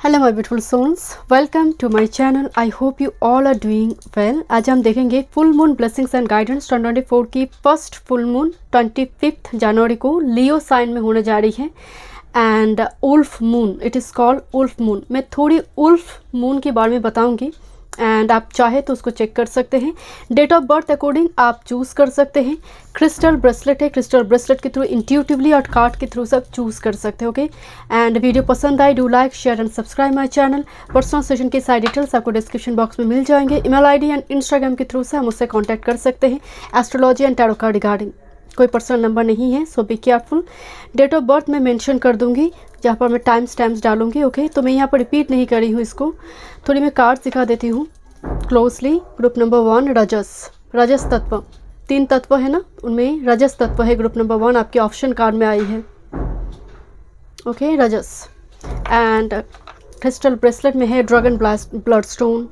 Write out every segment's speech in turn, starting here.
Hello my beautiful souls, welcome to my channel. I hope you all are doing well. आज हम देखेंगे full moon blessings and guidance 2024 की first full moon 25 जनवरी को लियो sign में होने जा रही है and wolf moon, it is called wolf moon. मैं थोड़ी उल्फ मून के बारे में बताऊंगी एंड आप चाहे तो उसको चेक कर सकते हैं। डेट ऑफ बर्थ अकॉर्डिंग आप चूज़ कर सकते हैं। क्रिस्टल ब्रेसलेट है, क्रिस्टल ब्रेसलेट के थ्रू इंट्यूटिवली और कार्ड के थ्रू सब चूज़ कर सकते हैं। ओके, एंड वीडियो पसंद आए do like share and subscribe my channel. Personal session की सारी डिटेल्स आपको डिस्क्रिप्शन बॉक्स में मिल जाएंगे। ईमेल आईडी एंड इंस्टाग्राम के थ्रू से हम उससे कॉन्टैक्ट कर सकते हैं astrology and tarot card regarding. कोई पर्सनल नंबर नहीं है, so be careful. Date of birth मैं मेंशन कर दूंगी जहाँ पर मैं टाइम स्टैम्प्स डालूंगी। ओके, तो मैं यहाँ पर रिपीट नहीं करी हूँ इसको, थोड़ी मैं कार्ड दिखा देती हूँ क्लोजली। ग्रुप नंबर 1 रजस, रजस तत्व, 3 तत्व है ना, उनमें रजस तत्व है। ग्रुप नंबर 1 आपके ऑप्शन कार्ड में आई है। ओके, रजस। एंड क्रिस्टल ब्रेसलेट में है dragon blood stone.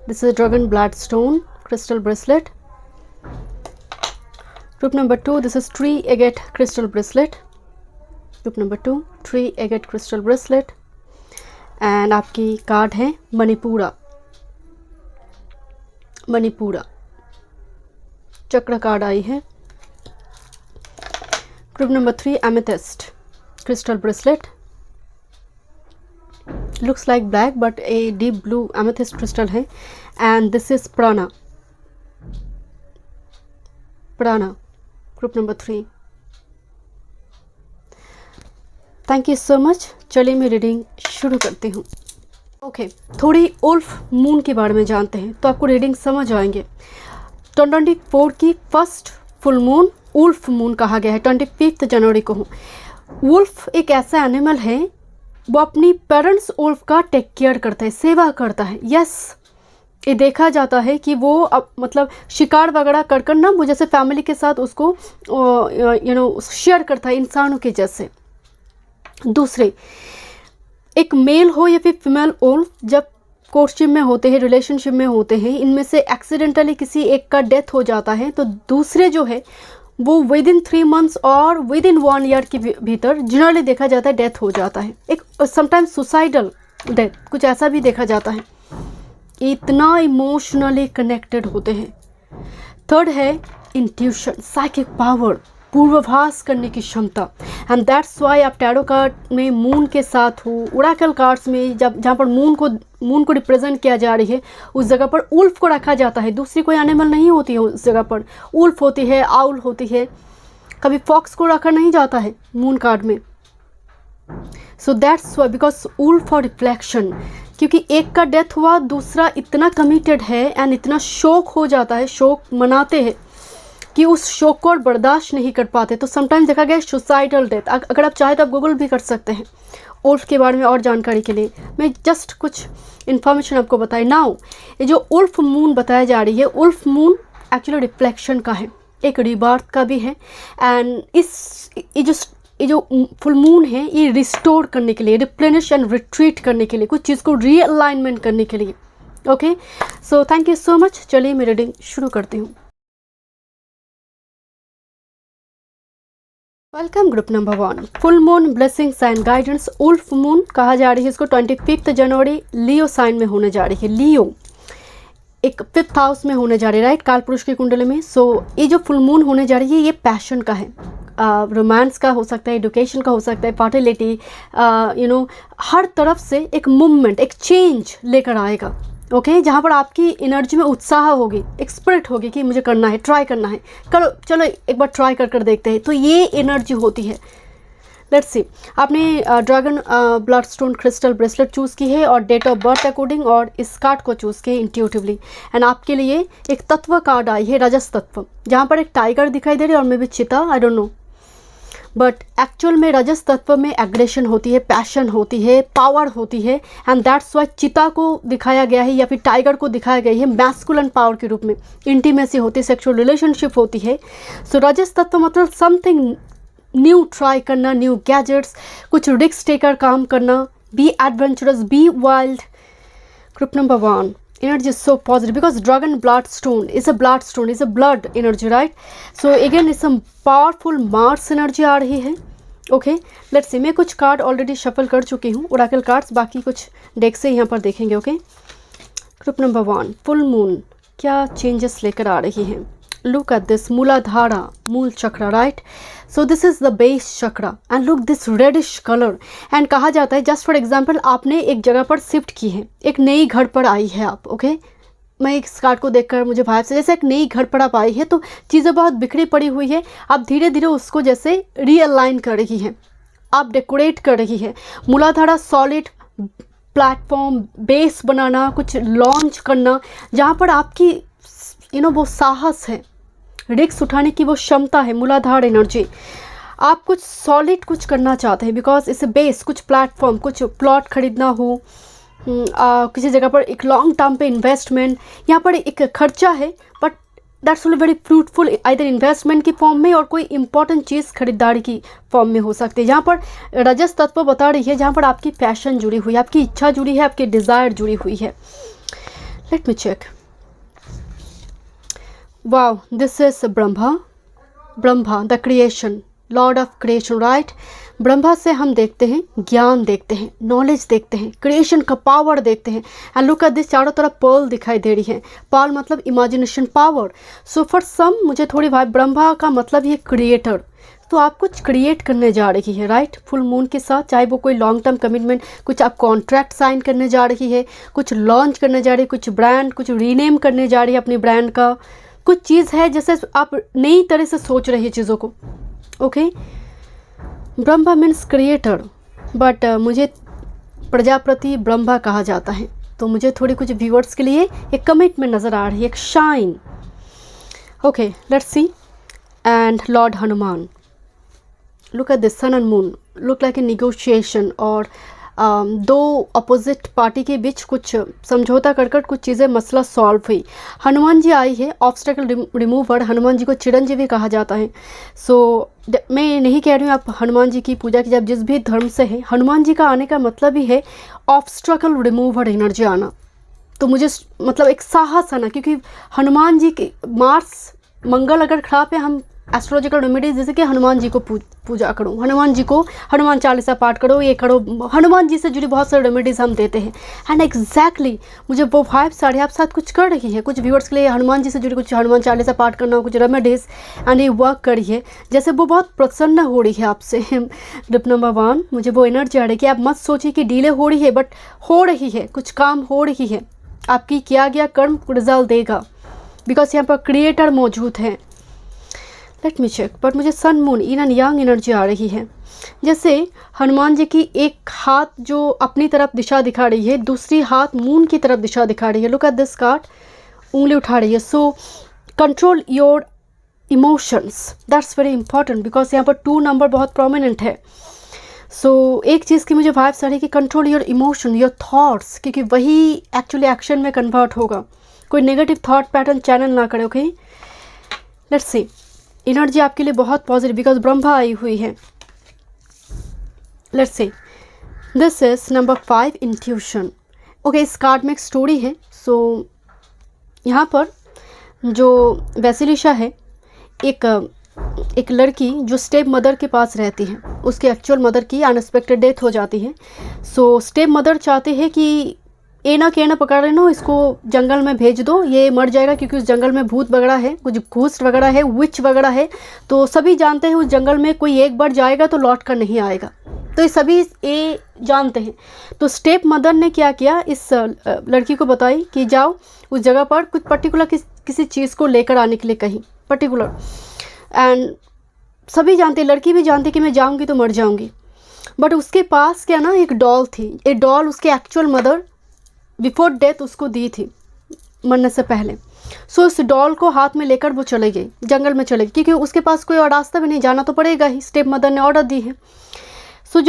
This is dragon blood stone crystal bracelet. Group number 2 this is tree agate crystal bracelet. Group number 2 tree agate crystal bracelet. And आपकी card है मणिपुरा, मणिपुरा चक्र card आई है। Group number 3 amethyst crystal bracelet. Looks like black but a deep blue amethyst crystal है। And this is प्राणा, प्राणा group number 3। Thank you so much. चलिए मैं रीडिंग शुरू करती हूँ। ओके, थोड़ी उल्फ मून के बारे में जानते हैं तो आपको रीडिंग समझ आएंगे। 2024 की first full moon wolf moon कहा गया है, 25 जनवरी को। वुल्फ एक ऐसा एनिमल है, वो अपनी पेरेंट्स उल्फ का टेक केयर करता है, सेवा करता है। यस, ये देखा जाता है कि वो अब मतलब शिकार वगैरह कर कर ना वो जैसे फैमिली के साथ उसको शेयर करता है इंसानों के जैसे। दूसरे, एक मेल हो या फिर फीमेल उल्फ जब कोर्टशिप में होते हैं, रिलेशनशिप में होते हैं, इनमें से एक्सीडेंटली किसी एक का डेथ हो जाता है तो दूसरे जो है वो विद इन 3 मंथ्स और विद इन 1 ईयर के भीतर जनरली देखा जाता है डेथ हो जाता है। एक समटाइम्स सुसाइडल डेथ, कुछ ऐसा भी देखा जाता है। इतना इमोशनली कनेक्टेड होते हैं। थर्ड है इंट्यूशन, साइकिक पावर, पूर्वाभास करने की क्षमता। एंड दैट्स वाई आप टैरो कार्ड में मून के साथ हो, ओरेकल कार्ड्स में जहाँ पर मून को रिप्रेजेंट किया जा रही है उस जगह पर उल्फ को रखा जाता है। दूसरी कोई एनिमल नहीं होती है उस जगह पर, उल्फ होती है, आउल होती है। कभी फॉक्स को रखा नहीं जाता है मून कार्ड में। So that's why, because wolf for reflection, क्योंकि एक का डेथ हुआ, दूसरा इतना कमिटेड है एंड इतना शोक हो जाता है, शोक मनाते हैं कि उस शोक को और बर्दाश्त नहीं कर पाते। तो समटाइम्स देखा गया सुसाइडल डेथ। अगर आप चाहे तो आप गूगल भी कर सकते हैं उल्फ के बारे में और जानकारी के लिए। मैं जस्ट कुछ इन्फॉर्मेशन आपको बताई। नाउ ये जो उल्फ मून बताया जा रही है, उल्फ मून एक्चुअली रिफ्लेक्शन का है, एक रिबर्थ का भी है। एंड ये जो फुल मून है ये रिस्टोर करने के लिए, रिप्लेनिश एंड रिट्रीट करने के लिए, कुछ चीज़ को रीअलाइनमेंट करने के लिए। Okay, so thank you so much. चलिए मैं रीडिंग शुरू करती हूँ। Welcome group number 1 full moon blessings and guidance wolf moon कहा जा रही है इसको। 25 जनवरी लियो साइन में होने जा रही है। लियो एक 5th हाउस में होने जा रही है, राइट, काल पुरुष की कुंडली में। सो ये जो फुल मून होने जा रही है ये पैशन का है, रोमांस का हो सकता है, एडुकेशन का हो सकता है, फर्टिलिटी, हर तरफ से एक मूवमेंट, एक चेंज लेकर आएगा। ओके, जहाँ पर आपकी एनर्जी में उत्साह होगी, एक स्पिरिट होगी कि मुझे करना है, ट्राई करना है, करो, चलो एक बार ट्राई कर देखते हैं। तो ये एनर्जी होती है। लेट्स सी, आपने dragon blood stone crystal bracelet choose की है और डेट ऑफ बर्थ अकॉर्डिंग और इस कार्ड को चूज़ किया इंट्यूटिवली। एंड आपके लिए एक तत्व कार्ड आई है, रजस तत्व, जहाँ पर एक टाइगर दिखाई दे रही है और मे भी चीता, I don't know, but actual में रजस तत्व में एग्रेशन होती है, पैशन होती है, पावर होती है। एंड दैट्स वाई चीता को दिखाया गया है या फिर टाइगर को दिखाया गया है मैस्कुलिन पावर के रूप में। इंटीमेसी होती है, सेक्सुअल रिलेशनशिप होती है। सो रजस तत्व मतलब समथिंग न्यू ट्राई करना, न्यू गैजेट्स, कुछ रिस्क टेकर काम करना, be adventurous, be wild. Group number 1 energy is so positive because dragon blood stone is a blood energy, right? So again it's some powerful Mars energy आ रही है okay let's सी, मैं कुछ card already shuffle कर चुकी हूँ, Oracle cards, बाकी कुछ deck से यहाँ पर देखेंगे। Okay group number 1, full moon क्या चेंजेस लेकर आ रही है। Look at this, Muladhara, Mool chakra, right. So this is the base chakra and look this reddish colour. And कहा जाता है, जस्ट फॉर एग्जांपल, आपने एक जगह पर शिफ्ट की है, एक नई घर पर आई है आप। ओके मैं इस कार्ड को देखकर मुझे भाव से जैसे एक नई घर पर आप आई है, तो चीज़ें बहुत बिखरी पड़ी हुई है, आप धीरे धीरे उसको जैसे रीअलाइन कर रही हैं, आप डेकोरेट कर रही है। मूलाधारा सॉलिड प्लेटफॉर्म, बेस बनाना, कुछ लॉन्च करना, जहाँ पर आपकी वो साहस है, रिस्क उठाने की वो क्षमता है। मूलाधार एनर्जी, आप कुछ सॉलिड कुछ करना चाहते हैं, बिकॉज इसे बेस, कुछ प्लेटफॉर्म, कुछ प्लॉट खरीदना हो, किसी जगह पर एक लॉन्ग टर्म पे इन्वेस्टमेंट, यहाँ पर एक खर्चा है, but that's very fruitful, either investment की फॉर्म में और कोई इंपॉर्टेंट चीज़ खरीदारी की फॉर्म में हो सकती है। यहाँ पर रजस तत्व बता रही है, जहाँ पर आपकी पैशन जुड़ी हुई है, आपकी इच्छा जुड़ी है, आपकी डिज़ायर जुड़ी हुई है। Let me check. Wow, this is Brahma, Brahma the creation, lord of creation, right. Brahma से हम देखते हैं ज्ञान, देखते हैं नॉलेज, देखते हैं क्रिएशन का पावर, देखते हैं। एंड लुक एट दिस, चारों तरफ पर्ल दिखाई दे रही है, पर्ल मतलब imagination power. So for some मुझे थोड़ी भाई, ब्रह्मा का मतलब ये क्रिएटर, तो आप कुछ क्रिएट करने जा रही है, राइट, फुल मून के साथ। चाहे वो कोई लॉन्ग टर्म कमिटमेंट, कुछ आप कॉन्ट्रैक्ट साइन करने जा रही है, कुछ लॉन्च करने जा रही है, कुछ ब्रांड, कुछ रीनेम करने जा रही है अपनी ब्रांड का, कुछ चीज़ है जैसे आप नई तरह से सोच रही है चीज़ों को। Okay Brahma means creator, but मुझे प्रजापति ब्रह्मा कहा जाता है, तो मुझे थोड़ी कुछ व्यूअर्स के लिए एक कमिटमेंट नज़र आ रही है, एक shine. Okay let's see. And lord Hanuman, look at this, sun and moon, look like a negotiation, और दो अपोजिट पार्टी के बीच कुछ समझौता कर कुछ चीज़ें, मसला सॉल्व हुई। हनुमान जी आई है, ऑब्स्टेकल रिमूवर, हनुमान जी को चिरंजीवी कहा जाता है। सो मैं नहीं कह रही हूँ आप हनुमान जी की पूजा की, जब जिस भी धर्म से है, हनुमान जी का आने का मतलब ही है ऑब्स्टेकल रिमूवर एनर्जी आना। तो मुझे मतलब एक साहस आना, क्योंकि हनुमान जी की मार्स मंगल अगर खराब है, हम एस्ट्रोलॉजिकल रेमेडीज जैसे कि हनुमान जी को पूजा करो, हनुमान जी को हनुमान चालीसा पाठ करो, ये करो, हनुमान जी से जुड़ी बहुत सारी रेमेडीज हम देते हैं। एंड एग्जैक्टली मुझे वो वाइब साढ़े आप साथ कुछ कर रही है, कुछ व्यूअर्स के लिए हनुमान जी से जुड़ी कुछ हनुमान चालीसा पाठ करना, कुछ रेमेडीज, एंड ये वर्क करी है, जैसे वो बहुत प्रसन्न हो रही है आपसे। ग्रुप नंबर 1, मुझे वो एनर्जी आ रही है कि आप मत सोचिए कि डिले हो रही है, बट हो रही है, कुछ काम हो रही है, आपकी किया गया कर्म रिजल्ट देगा, बिकॉज यहाँ पर क्रिएटर मौजूद है। Let me check. बट मुझे sun moon yin and yang energy आ रही है, जैसे हनुमान जी की एक हाथ जो अपनी तरफ दिशा दिखा रही है, दूसरी हाथ मून की तरफ दिशा दिखा रही है। लुक एट दिस कार्ड, उंगली उठा रही है। So control your emotions, that's very important, because यहाँ पर 2 नंबर बहुत प्रोमिनेंट है। सो एक चीज़ की मुझे वाइब्स आ रही है कि control your emotion, your thoughts, क्योंकि वही एक्चुअली एक्शन में कन्वर्ट होगा। कोई नेगेटिव थॉट पैटर्न चैनल ना करे। ओके लेट्स सी, एनर्जी आपके लिए बहुत पॉजिटिव, बिकॉज ब्रह्मा आई हुई है। Let's see, this is number 5, intuition. Okay इस कार्ड में एक स्टोरी है। सो यहाँ पर जो वैसिलिशा है, एक लड़की जो स्टेप मदर के पास रहती है, उसके एक्चुअल मदर की अनएक्सपेक्टेड डेथ हो जाती है। सो स्टेप मदर चाहते हैं कि ए ना के ना पकड़ रहे नो, इसको जंगल में भेज दो, ये मर जाएगा, क्योंकि उस जंगल में भूत वगैरह है, कुछ घूस्ट वगैरह है, विच वगैरह है। तो सभी जानते हैं उस जंगल में कोई एक बार जाएगा तो लौट कर नहीं आएगा, तो ये सभी ए जानते हैं। तो स्टेप मदर ने क्या किया, इस लड़की को बताई कि जाओ उस जगह पर कुछ पर्टिकुलर किसी चीज़ को लेकर आने के लिए कहीं पर्टिकुलर। एंड सभी जानते, लड़की भी जानती कि मैं जाऊँगी तो मर जाऊँगी। बट उसके पास क्या ना, एक डॉल थी। ये डॉल उसके एक्चुअल मदर बिफोर डेथ उसको दी थी, मरने से पहले। सो उस डॉल को हाथ में लेकर वो चले गई, जंगल में चले गई, क्योंकि उसके पास कोई और रास्ता भी नहीं, जाना तो पड़ेगा ही, स्टेप मदर ने ऑर्डर दी है। सो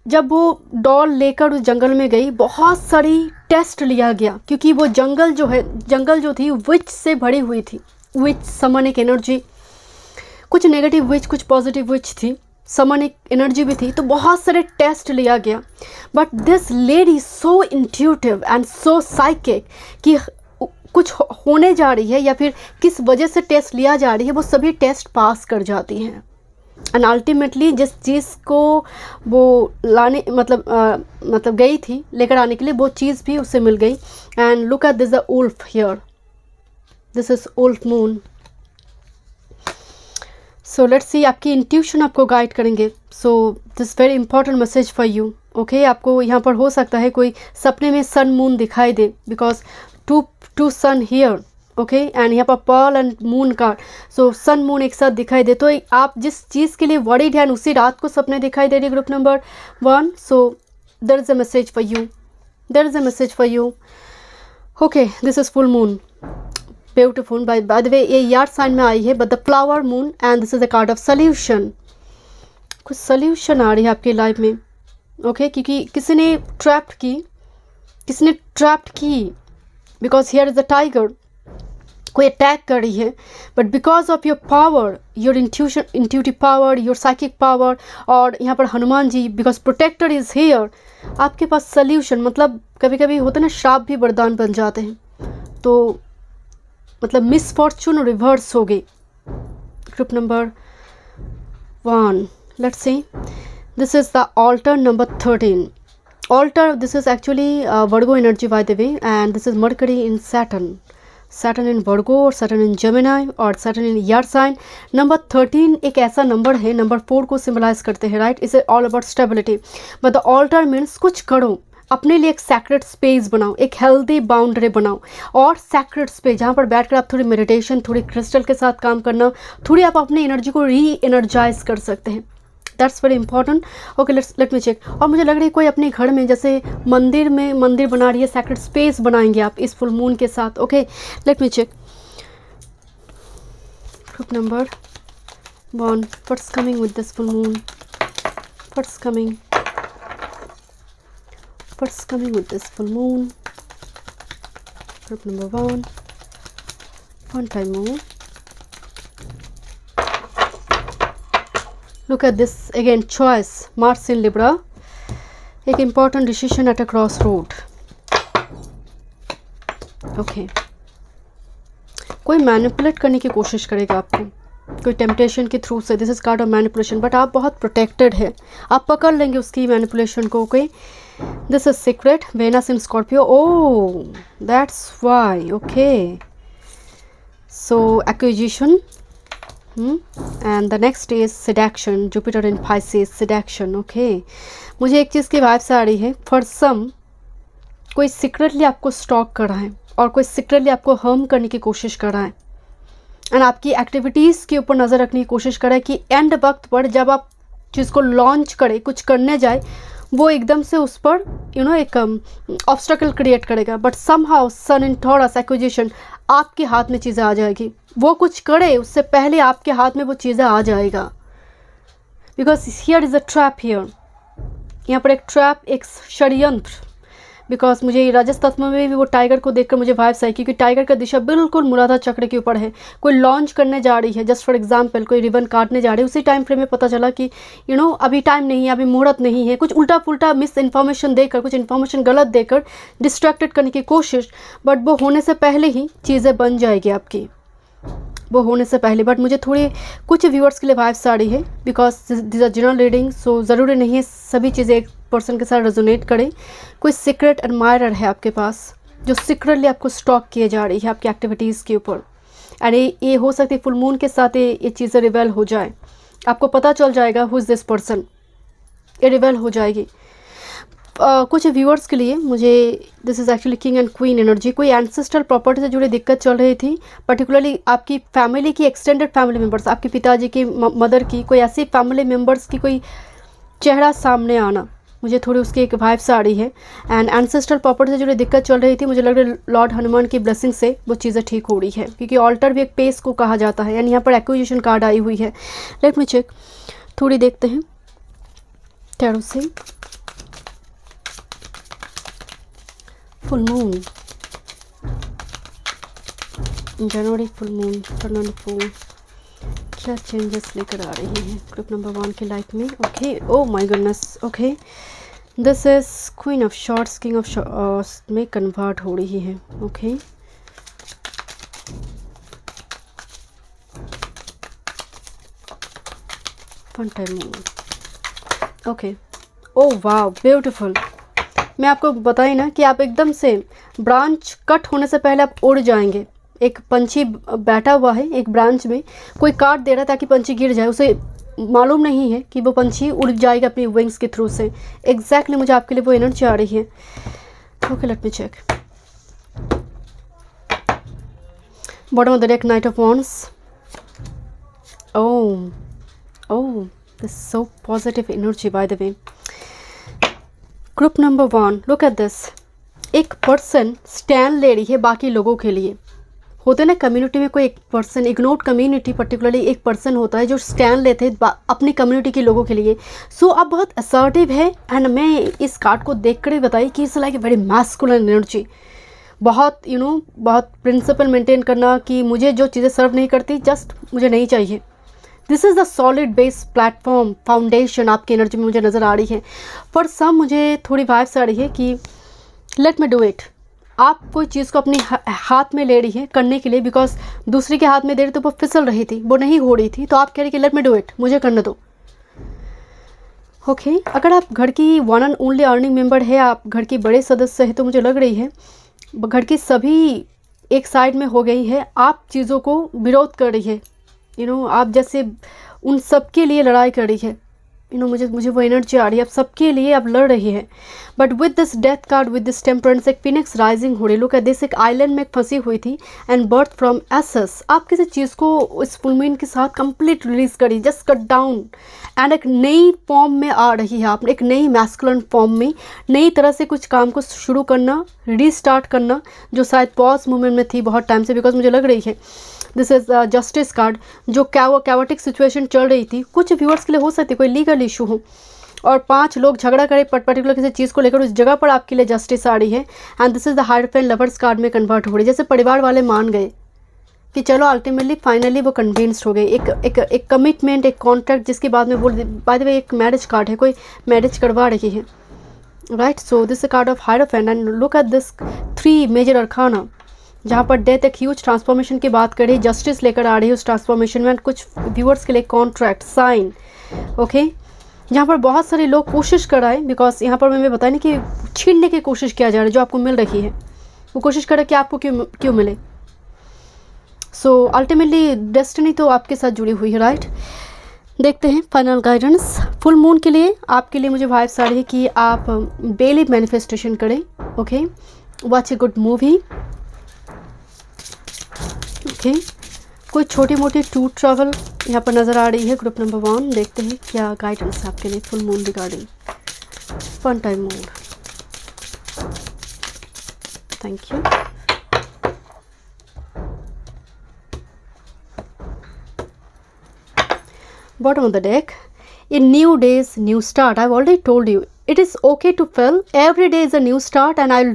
जब वो डॉल लेकर उस जंगल में गई, बहुत सारी टेस्ट लिया गया, क्योंकि वो जंगल जो थी विच से भरी हुई थी। विच समन एक एनर्जी, कुछ नेगेटिव विच, कुछ पॉजिटिव विच थी, समन एक एनर्जी भी थी। तो बहुत सारे टेस्ट लिया गया, but this lady so intuitive and so psychic कि कुछ होने जा रही है या फिर किस वजह से टेस्ट लिया जा रही है, वो सभी टेस्ट पास कर जाती हैं। एंड अल्टीमेटली जिस चीज़ को वो लाने मतलब गई थी लेकर आने के लिए, वो चीज़ भी उसे मिल गई. And look at this the wolf here, this is wolf moon. So let's see, आपकी इंट्यूशन आपको गाइड करेंगे. So this very important message for you. Okay, आपको यहाँ पर हो सकता है कोई सपने में सन मून दिखाई दे, because two sun here. Okay, and यहाँ पर pearl and moon card. So sun moon एक साथ दिखाई दे, तो आप जिस चीज़ के लिए वरीड हैं उसी रात को सपने दिखाई दे रही है, group number 1. So there is a message for you, there is a message for you. Okay, this is full moon, beautiful. By the way ये यार साइन में आई है, but the flower moon and this is the card of solution. कुछ solution आ रही है आपकी लाइफ में. ओके, क्योंकि किसी ने ट्रैप्ड की, because here is the tiger. कोई अटैक कर रही है, but because of your power, your intuitive power, your psychic power, और यहाँ पर Hanuman ji, because protector is here, आपके पास सोल्यूशन. मतलब कभी कभी होता है ना, श्राप भी वरदान बन जाते हैं. तो मतलब मिसफॉर्चून रिवर्स हो गई. Group number 1, let's see, this is the altar number 13. Altar, this is actually Virgo energy by the way, and this is Mercury in Saturn in Virgo, और सैटर्न इन जेमिनी, और Saturn in air sign. Number 13 एक ऐसा number है, number 4 को symbolize करते हैं, right. Is all about stability. But the altar means कुछ करो, अपने लिए एक सैक्रेड स्पेस बनाओ, एक हेल्दी बाउंड्री बनाओ, और सैक्रेड स्पेस जहाँ पर बैठकर आप थोड़ी मेडिटेशन, थोड़ी क्रिस्टल के साथ काम करना, थोड़ी आप अपनी एनर्जी को री एनर्जाइज कर सकते हैं. That's very important. Okay, let me check. और मुझे लग रही है कोई अपने घर में जैसे मंदिर बना रही है, सैक्रेड स्पेस बनाएंगे आप इस फुल मून के साथ. Okay, let me check. Group number 1, what's coming with this full moon, what's coming with this full moon. Group number 1, one time more. Look at this again, choice, Mars in Libra. एक important decision at a crossroad. Okay, कोई manipulate करने की कोशिश करेगा आपको, कोई temptation के through से. This is called of manipulation, but आप बहुत प्रोटेक्टेड है, आप पकड़ लेंगे उसकी मैनिपुलेशन को. Okay, this is secret, Venus in Scorpio. Oh, that's why. Okay, so acquisition, and the next is seduction, Jupiter in Pisces, seduction. Okay, मुझे एक चीज़ की वाइब्स आ रही है. फॉर सम कोई सीक्रेटली आपको स्टॉक कर रहा है, और कोई सीक्रेटली आपको हार्म करने की कोशिश कर रहा है, एंड आपकी एक्टिविटीज़ के ऊपर नज़र रखने की कोशिश कर रहा है कि एंड वक्त पर जब आप चीज़ को लॉन्च करें, कुछ करने जाए, वो एकदम से उस पर एक ऑब्स्टकल क्रिएट करेगा. But somehow sun in Taurus acquisition, आपके हाथ में चीज़ें आ जाएगी. वो कुछ करे उससे पहले आपके हाथ में वो चीज़ें आ जाएगा. Because here is a trap, यहाँ पर एक ट्रैप, एक षड्यंत्र. बिकॉज मुझे राजस तत्व में भी वो टाइगर को देखकर मुझे वाइब्स आई, क्योंकि टाइगर का दिशा बिल्कुल मुरादा चक्र के ऊपर है. कोई लॉन्च करने जा रही है, जस्ट फॉर एग्जांपल कोई रिबन काटने जा रही है, उसी टाइम फ्रेम में पता चला कि अभी टाइम नहीं है, अभी मुहूर्त नहीं है, कुछ उल्टा पुल्टा मिस इन्फॉर्मेशन देकर, कुछ इन्फॉर्मेशन गलत देकर डिस्ट्रैक्टेड करने की कोशिश. बट वो होने से पहले ही चीज़ें बन जाएगी आपकी, वो होने से पहले. बट मुझे थोड़ी कुछ व्यूअर्स के लिए वाइब्स आ रही है, because this are general reading. So ज़रूरी नहीं है सभी चीज़ें एक पर्सन के साथ रेजोनेट करें. कोई सीक्रेट एडमायरर है आपके पास, जो सीक्रेटली आपको स्टॉक किए जा रही है आपकी एक्टिविटीज़ के ऊपर. एंड ये हो सकती है फुल मून के साथ ये चीज़ें रिवेल हो जाए. आपको पता चल जाएगा हु इज़ दिस पर्सन, ये रिवेल हो जाएगी. कुछ व्यूअर्स के लिए मुझे this is actually king and queen energy. कोई एंसेस्ट्रल प्रॉपर्टी से जुड़ी दिक्कत चल रही थी, पर्टिकुलरली आपकी फैमिली की एक्सटेंडेड फैमिली मेम्बर्स, आपके पिताजी की, मदर की, कोई ऐसी फैमिली मेम्बर्स की कोई चेहरा सामने आना, मुझे थोड़ी उसकी एक वाइब्स आ रही है. एंड एंसेस्ट्रल प्रॉपर्टी से जुड़ी दिक्कत चल रही थी, मुझे लग रहा है लॉर्ड हनुमान की ब्लेसिंग से वो चीज़ें ठीक हो रही है, क्योंकि ऑल्टर भी एक पेस को कहा जाता है. यानी यहाँ पर एक्विजिशन कार्ड आई हुई है. लेट मी चेक, थोड़ी देखते हैं टैरो से. फुल मून जनवरी, फुल मून टर्न फुल, क्या चेंजेस लेकर आ रही हैं ग्रुप नंबर 1 की लाइफ में. Okay, oh my goodness. Okay, this is queen of swords, king of swords में कन्वर्ट हो रही है. Okay, fun time moon. Okay, oh वाह ब्यूटीफुल। मैं आपको बताई ना कि आप एकदम से ब्रांच कट होने से पहले आप उड़ जाएंगे। एक पंछी बैठा हुआ है एक ब्रांच में, कोई काट दे रहा है ताकि पंछी गिर जाए, उसे मालूम नहीं है कि वो पंछी उड़ जाएगा अपनी विंग्स के थ्रू से। एग्जैक्टली मुझे आपके लिए वो एनर्जी आ रही है। Okay, let me check. Bottom of the deck, knight of wands. Oh, this so positive energy by the way. Group number 1, look at this. एक पर्सन स्टैंड ले रही है बाकी लोगों के लिए। होते ना कम्युनिटी में कोई एक पर्सन, इग्नोर्ड कम्युनिटी पर्टिकुलरली एक पर्सन होता है जो स्टैंड लेते हैं अपनी कम्युनिटी के लोगों के लिए। सो आप बहुत असर्टिव है। एंड मैं इस कार्ड को देख कर ही बताई कि it's like a very masculine energy. बहुत बहुत प्रिंसिपल मेंटेन करना कि मुझे जो चीज़ें सर्व नहीं करती जस्ट मुझे नहीं चाहिए। This is the solid base platform foundation आपकी एनर्जी में मुझे नज़र आ रही है। फॉर सम मुझे थोड़ी वाइब्स आ रही है कि लेट मी डू इट। आप कोई चीज़ को अपने हाथ में ले रही है करने के लिए, बिकॉज दूसरे के हाथ में दे रही तो वो फिसल रही थी, वो नहीं हो रही थी, तो आप कह रही कि लेट मी डू इट, मुझे करने दो। ओके, अगर आप घर की one and only earning member है, आप घर की बड़े सदस्य है, तो मुझे लग रही है घर की सभी एक साइड में हो गई है, आप चीज़ों को विरोध कर रही है। आप जैसे उन सब के लिए लड़ाई कर रही है। मुझे वो एनर्जी आ रही है, आप सबके लिए आप लड़ रही है। But with this death card, with this temperance, एक फिनिक्स राइजिंग हो रही। लुक एट दिस, एक आइलैंड में फंसी हुई थी एंड बर्थ फ्रॉम एसेस। आप किसी चीज़ को इस फुल मून के साथ कंप्लीट रिलीज करी, जस्ट कट डाउन, एंड एक नई फॉर्म में आ रही है। आप एक नई मैस्कुलिन फॉर्म में नई तरह से कुछ काम को शुरू करना, रीस्टार्ट करना, जो शायद पॉज मूवमेंट में थी बहुत टाइम से। बिकॉज मुझे लग रही है दिस इज़ जस्टिस कार्ड, जो कैओटिक सिचुएशन चल रही थी, कुछ व्यूअर्स के लिए हो सकती है कोई लीगल इशू हो और 5 लोग झगड़ा करें पर्टिकुलर किसी चीज़ को लेकर, उस जगह पर आपके लिए जस्टिस आ रही है। And this is the hierophant lovers card में कन्वर्ट हो रही है। जैसे परिवार वाले मान गए कि चलो अल्टीमेटली फाइनली वो कन्विंस्ड हो गए। एक कमिटमेंट, एक कॉन्ट्रैक्ट, जिसके बाद में बोल, बाय द वे एक मैरिज कार्ड है, कोई मैरिज करवा रही है, right. So this card of hierophant. And look at this 3 major arcana, जहाँ पर डेथ एक ह्यूज ट्रांसफॉर्मेशन की बात कर रही है, जस्टिस लेकर आ रही है उस ट्रांसफॉर्मेशन में। कुछ व्यूअर्स के लिए कॉन्ट्रैक्ट साइन, ओके, जहाँ पर बहुत सारे लोग कोशिश कर रहे हैं। बिकॉज यहाँ पर मैं बताया नहीं कि छीनने की कोशिश किया जा रहा है, जो आपको मिल रही है वो कोशिश कर रहा है कि आपको क्यों मिले। सो अल्टीमेटली डेस्टिनी तो आपके साथ जुड़ी हुई है, राइट। देखते हैं फाइनल गाइडेंस फुल मून के लिए। आपके लिए मुझे वाइब्स आ रही है कि आप डेली मैनिफेस्टेशन करें, okay, watch a good movie, okay. कोई छोटी मोटी टूर ट्रैवल यहाँ पर नज़र आ रही है। ग्रुप नंबर 1, देखते हैं क्या गाइडेंस आपके लिए full moon regarding fun time moon. Thank you. Bottom of the deck, a new day's new start. I've already told you it is okay to fail. Every day is a new start and I'll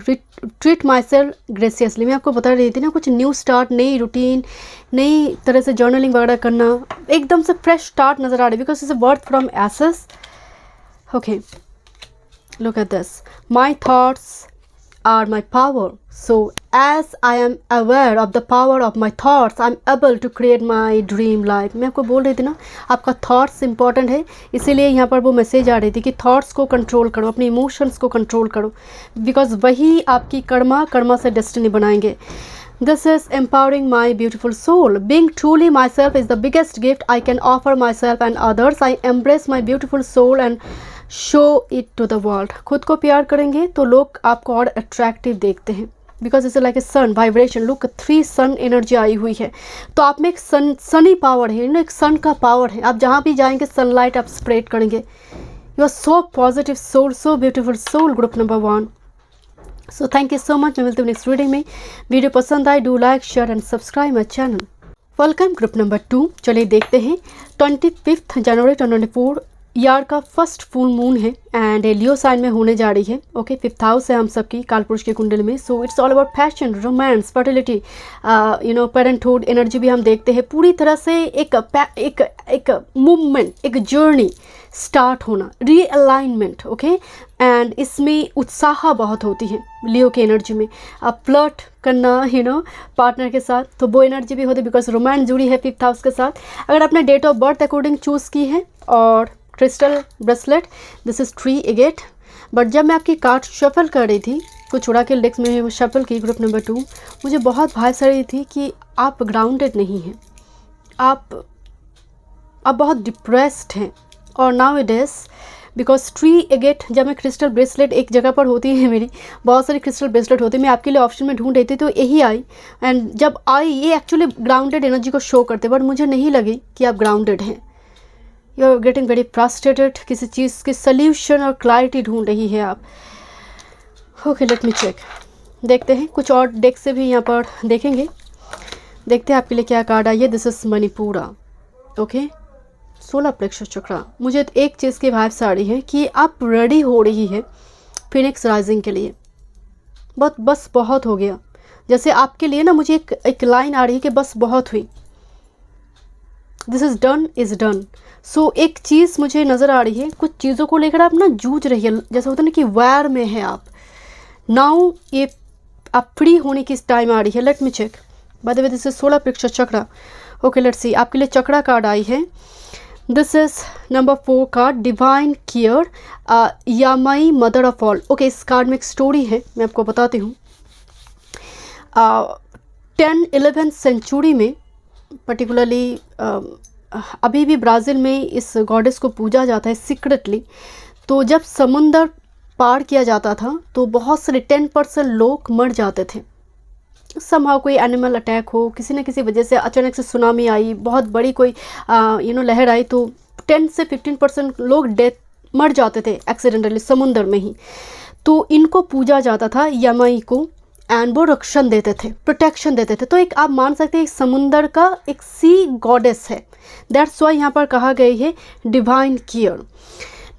treat myself graciously. मैं आपको बता रही थी ना, कुछ new start, नई routine, नई तरह से जर्नलिंग वगैरह करना, एकदम से फ्रेश स्टार्ट नज़र आ रही है। Because is a birth from ashes. Okay, look at this, my thoughts are my power. So as I am aware of the power of my thoughts, I am able to create my dream life. मैं आपको बोल रही थी ना, आपका thoughts important है, इसीलिए यहाँ पर वो मैसेज आ रही थी कि थॉट्स को कंट्रोल करो, अपने इमोशंस को कंट्रोल करो, बिकॉज वही आपकी कर्मा से डेस्टिनी बनाएंगे। This is empowering my beautiful soul. Being truly myself is the biggest gift I can offer myself and others. I embrace my beautiful soul and show it to the world. खुद को प्यार करेंगे तो लोग आपको और attractive देखते हैं। Because it's like a sun vibration. Look 3 sun energy आई हुई है, तो आप में एक सनी पावर है, एक सन का पावर है। आप जहाँ भी जाएंगे सनलाइट आप स्प्रेड करेंगे। You are so positive soul, so beautiful soul. Group number 1, so thank you so much. मैं मिलती हूँ नेक्स्ट वीडियो में। वीडियो पसंद आए do like share and subscribe my channel. Welcome group number 2। चलिए देखते हैं 25 जनवरी 2024 ईयर का फर्स्ट फुल मून है एंड लियो साइन में होने जा रही है। ओके, 5th हाउस है हम सबकी कालपुरुष के कुंडली में। So it's all about fashion, romance, fertility, parenthood energy भी हम देखते हैं। पूरी तरह से एक मूवमेंट, एक जर्नी स्टार्ट होना, रीअलाइनमेंट, ओके। एंड इसमें उत्साह बहुत होती है लियो की एनर्जी में। आप फ्लर्ट करना पार्टनर के साथ, तो वो एनर्जी भी होती है बिकॉज रोमांस जुड़ी है 5th हाउस के साथ। अगर आपने date of birth according choose की है और crystal bracelet, this is 3 agate. But जब मैं आपकी कार्ड शफल कर रही थी, कुछ उड़ा के डेस्क में शफल की ग्रुप नंबर 2, मुझे बहुत भास रही थी कि आप ग्राउंडेड नहीं हैं, आप बहुत डिप्रेस्ड हैं। और now it is because 3 agate, जब मैं क्रिस्टल ब्रेसलेट एक जगह पर होती है, मेरी बहुत सारी क्रिस्टल ब्रेसलेट होती है, मैं आपके लिए ऑप्शन में ढूंढ रही थी तो यही आई। एंड जब आई ये एक्चुअली ग्राउंडेड एनर्जी को शो करते, बट मुझे नहीं लगी कि आप ग्राउंडेड हैं। You are getting very frustrated, किसी चीज़ के सल्यूशन और क्लैरिटी ढूंढ रही है आप। Okay, let me check. देखते हैं, कुछ और डेक से भी यहाँ पर देखेंगे। देखते हैं आपके लिए क्या कार्ड आई है। This is Manipura. Okay, 16 plexus chakra. मुझे एक चीज़ की वाइब्स आ रही है कि आप रेडी हो रही है फिनिक्स राइजिंग के लिए। बस बहुत हो गया। जैसे आपके लिए ना मुझे एक लाइन आ रही है कि बस बहुत हुई, this is done is done. So एक चीज़ मुझे नज़र आ रही है, कुछ चीज़ों को लेकर आप ना जूझ रही है, जैसे होता है ना कि वार में है आप। नाउ ये आप फ्री होने की टाइम आ रही है। Let me check. By the way this is 16 plexus chakra. Okay, let's see. आपके लिए चक्रा कार्ड आई है। This is number 4 card, divine care, Yamai mother of all. Okay, इस कार्ड में एक स्टोरी है, मैं आपको बताती हूँ। 10-11 सेंचुरी में पर्टिकुलरली अभी भी ब्राज़ील में इस गॉडेस को पूजा जाता है सीक्रेटली। तो जब समुंदर पार किया जाता था तो बहुत सारे 10% लोग मर जाते थे। समहाउ कोई एनिमल अटैक हो, किसी न किसी वजह से अचानक से सुनामी आई, बहुत बड़ी कोई लहर आई, तो 10 से 15% लोग मर जाते थे एक्सीडेंटली समुंदर में ही। तो इनको पूजा जाता था, यामाई को, एंड वो रक्षण देते थे, प्रोटेक्शन देते थे। तो एक आप मान सकते हैं एक समुंदर का एक सी गॉडेस है। दैट्स वाई यहाँ पर कहा गई है डिवाइन केयर।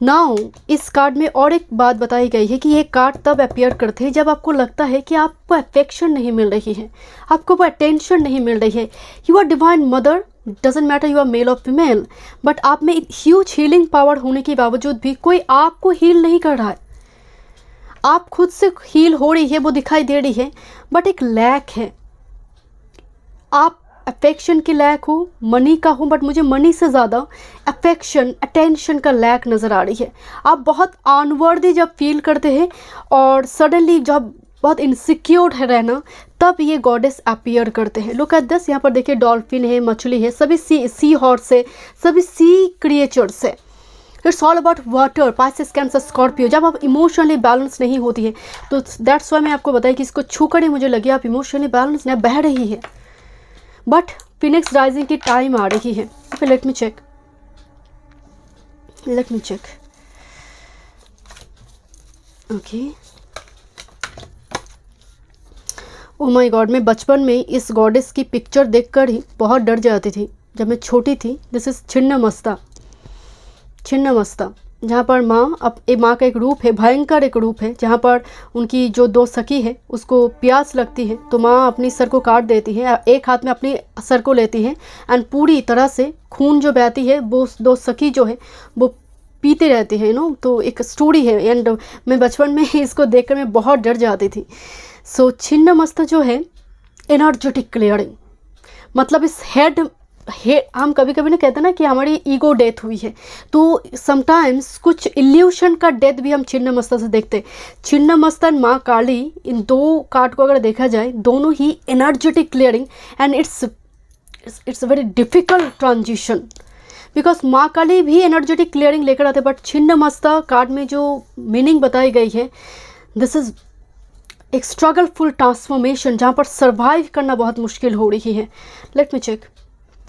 नाउ इस कार्ड में और एक बात बताई गई है कि ये कार्ड तब अपीयर करते हैं जब आपको लगता है कि आपको अफेक्शन नहीं मिल रही है, आपको वो अटेंशन नहीं मिल रही है। You are divine mother, doesn't matter you are male और फीमेल, बट आप में ह्यूज हीलिंग पावर होने के बावजूद भी कोई आपको हील नहीं कर रहा है। आप खुद से हील हो रही है, वो दिखाई दे रही है, बट एक लैक है। आप अफेक्शन की लैक हो, मनी का हो, बट मुझे मनी से ज़्यादा अफेक्शन, अटेंशन का लैक नज़र आ रही है। आप बहुत अनवर्दी जब फील करते हैं और सडनली जब बहुत इनसिक्योर है रहना, तब ये गॉडेस अपीयर करते हैं। Look at this. यहाँ पर देखिए डॉल्फिन है, मछली है, सभी सी हॉर्स है, सभी सी क्रिएचर्स है। It's all about water, Pisces, cancer, Scorpio. जब आप इमोशनली बैलेंस नहीं होती है तो दैट्स वाई मैं आपको बताया कि इसको छूकर ही मुझे लगी आप इमोशनली बैलेंस नहीं, बह रही है। बट फिनिक्स राइजिंग की टाइम आ रही है। Okay, let me check. Okay, oh my god, मैं बचपन में इस गॉडेस की पिक्चर देखकर ही बहुत डर जाती थी जब मैं छोटी थी। दिस इज छिन्नमस्ता, जहाँ पर माँ का एक रूप है, भयंकर एक रूप है, जहाँ पर उनकी जो 2 सखी है उसको प्यास लगती है तो माँ अपनी सर को काट देती है, एक हाथ में अपनी सर को लेती है एंड पूरी तरह से खून जो बहती है वो 2 सखी जो है वो पीते रहती है। तो एक स्टोरी है एंड मैं बचपन में इसको देखकर मैं बहुत डर जाती थी। सो छिन्नमस्ता जो है एनर्जेटिक क्लियरिंग, मतलब इस हेड हम कभी कभी ना कहते हैं ना कि हमारी ईगो डेथ हुई है, तो समटाइम्स कुछ इल्यूशन का डेथ भी हम छिन्नमस्ता से देखते हैं। छिन्नमस्ता और माँ काली, इन 2 कार्ड को अगर देखा जाए, दोनों ही energetic clearing and it's very difficult transition, because माँ काली भी एनर्जेटिक क्लियरिंग लेकर आते, बट छिन्नमस्ता कार्ड में जो मीनिंग बताई गई है, दिस इज एक स्ट्रगलफुल ट्रांसफॉर्मेशन, जहाँ पर सर्वाइव करना बहुत मुश्किल हो रही है। Let me check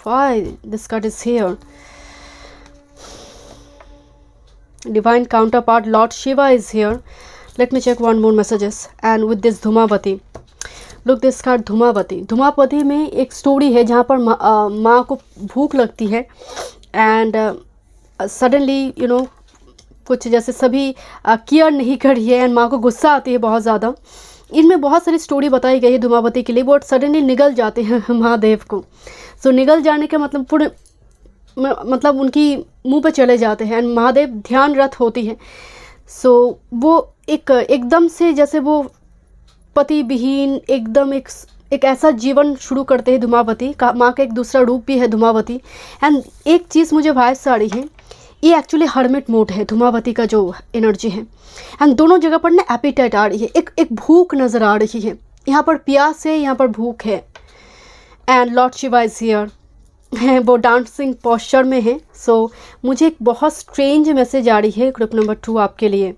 why this card is here. Divine counterpart Lord Shiva is here. Let me check one more messages and with this Dhumavati. Look this card Dhumavati. Dhumavati में एक स्टोरी है जहाँ पर माँ को भूख लगती है एंड सडनली कुछ जैसे सभी केयर नहीं करी है एंड माँ को गुस्सा आती है बहुत ज़्यादा। इनमें बहुत सारी स्टोरी बताई गई है धूमावती के लिए, वो सडनली निगल जाते हैं महादेव को। सो निगल जाने का मतलब पूरे मतलब उनकी मुंह पे चले जाते हैं एंड महादेव ध्यानरत होती है। सो वो एकदम से जैसे वो पति विहीन एकदम एक ऐसा जीवन शुरू करते हैं धूमावती का। माँ का एक दूसरा रूप भी है धूमावती। एंड एक चीज़ मुझे वाइब्स आ रही है, ये एक्चुअली हर्मिट मोड है, धूमावती का जो एनर्जी है। एंड दोनों जगह पर ना एपिटाइट आ रही है, एक भूख नज़र आ रही है। यहाँ पर प्यास है, यहाँ पर भूख है। And lord Shiva is here है, वो डांसिंग पोस्चर में है। सो मुझे एक बहुत स्ट्रेंज मैसेज आ रही है ग्रुप नंबर 2 आपके लिए,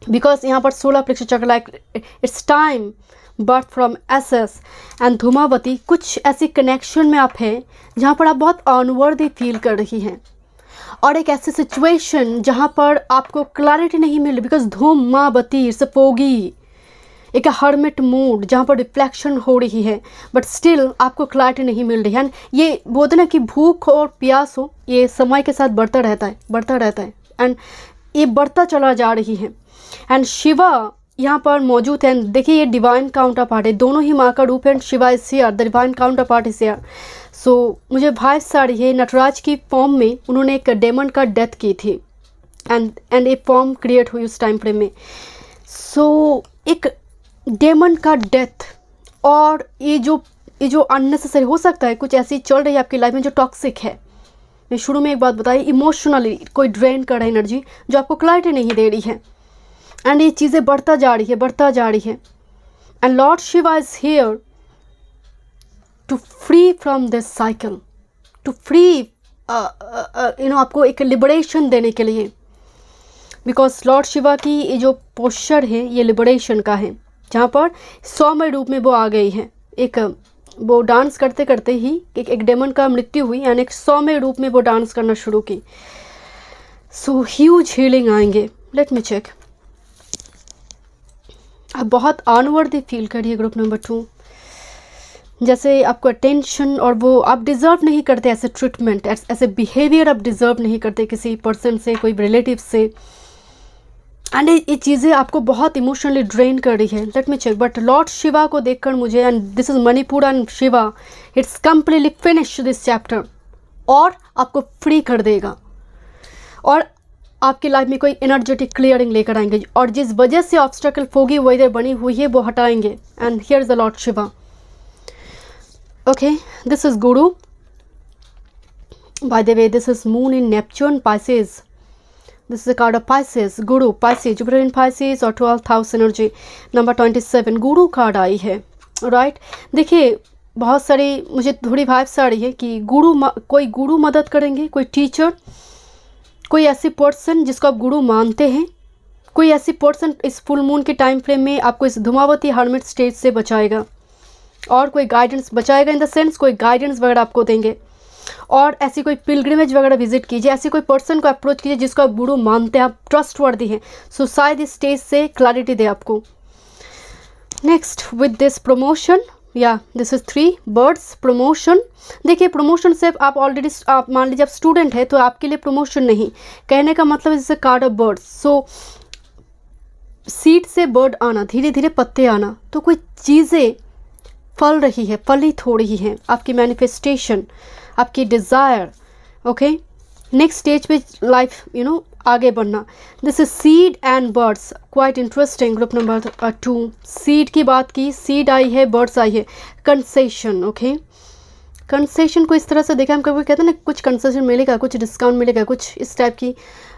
बिकॉज यहाँ पर 16 प्लेक्स चक्र like it's time birth from ashes and Dhumavati. कुछ ऐसी कनेक्शन में आप हैं जहाँ पर आप बहुत अनवर्दी फील कर रही हैं, और एक ऐसी सिचुएशन जहाँ पर आपको क्लैरिटी नहीं मिल रही, बिकॉज धूमावती इट्स फोगी, एक हर्मिट मूड जहाँ पर रिफ्लेक्शन हो रही है, बट स्टिल आपको क्लैरिटी नहीं मिल रही है। ये बोलते ना कि भूख और प्यास हो, ये समय के साथ बढ़ता रहता है एंड ये बढ़ता चला जा रही है। एंड शिवा यहाँ पर मौजूद है। देखिए ये डिवाइन काउंटर पार्ट है, दोनों ही माँ का रूप है। And Shiva is here, the divine counterpart is here. So मुझे वाइब्स आ रही है नटराज की फॉर्म में उन्होंने एक डेमन का डेथ की थी, एंड एक फॉर्म क्रिएट हुई उस टाइम फ्रेम में। सो एक डेमन का डेथ, और ये जो अननेसेसरी हो सकता है, कुछ ऐसी चल रही है आपकी लाइफ में जो टॉक्सिक है। मैं शुरू में एक बात बताई, इमोशनली कोई ड्रेन कर रहा है एनर्जी जो आपको क्लैरिटी नहीं दे रही है, एंड ये चीज़ें बढ़ता जा रही है। And lord Shiva is here to free from this cycle, to free आपको एक लिबरेशन देने के लिए, बिकॉज लॉर्ड शिवा की ये जो पोस्चर है ये लिबरेशन का है, जहाँ पर सौम्य रूप में वो आ गई है। एक वो डांस करते करते ही एक डेमन का मृत्यु हुई, एंड एक सौम्य रूप में वो डांस करना शुरू की। सो ह्यूज हीलिंग आएंगे। Let me check. आप बहुत अनवर्दी फील करिए ग्रुप नंबर 2, जैसे आपको अटेंशन और वो आप डिज़र्व नहीं करते, ऐसे ट्रीटमेंट, ऐसे बिहेवियर आप डिज़र्व नहीं करते किसी पर्सन से, कोई रिलेटिव से। एंड ये चीज़ें आपको बहुत इमोशनली ड्रेन कर रही है। Let me check. But lord Shiva को देखकर मुझे, and this is Manipur and Shiva, it's completely finish this chapter, और आपको फ्री कर देगा, और आपकी लाइफ में कोई एनर्जेटिक क्लियरिंग लेकर आएंगे, और जिस वजह से ऑब्स्टेकल फोगी वेदर बनी हुई है वो हटाएंगे। And here is the lord Shiva. Okay, this is Guru. By the way, this is moon in Neptune Pisces. This is a card of Pisces, Guru, Pisces, Jupiter in Pisces और 12th house energy, number 27 गुरु card आई है, right. देखिए बहुत सारी मुझे थोड़ी vibes आ रही है कि कोई गुरु मदद करेंगे, कोई टीचर, कोई ऐसी पर्सन जिसको आप गुरु मानते हैं, कोई ऐसी पर्सन इस फुल मून के टाइम फ्रेम में आपको इस धूमावती हर्मिट स्टेज से बचाएगा, और कोई गाइडेंस बचाएगा इन द सेंस कोई गाइडेंस वगैरह आपको देंगे। और ऐसी कोई पिलग्रिमेज वगैरह विजिट कीजिए, ऐसी कोई पर्सन को अप्रोच कीजिए जिसको आप गुरु मानते हैं, आप ट्रस्टवर्दी हैं। सो शायद इस स्टेज से क्लैरिटी दे आपको। नेक्स्ट विद दिस प्रमोशन, या दिस इज 3 बर्ड्स प्रमोशन। देखिए प्रमोशन से आप ऑलरेडी, आप मान लीजिए आप स्टूडेंट है तो आपके लिए प्रमोशन नहीं, कहने का मतलब is a card of birds. So seed से बर्ड आना, धीरे धीरे पत्ते आना, तो कोई चीज़ें फल रही है, फलित हो रही हैं, आपकी मैनिफेस्टेशन, आपकी डिज़ायर। ओके, नेक्स्ट स्टेज पे लाइफ आगे बढ़ना। This is seed and birds, quite interesting. Group number 2, seed की बात की, सीड आई है, बर्ड्स आई है। कंसेशन, ओके, कंसेशन को इस तरह से देखा, हम कभी कहते हैं ना कुछ कंसेशन मिलेगा, कुछ डिस्काउंट मिलेगा, कुछ इस टाइप की।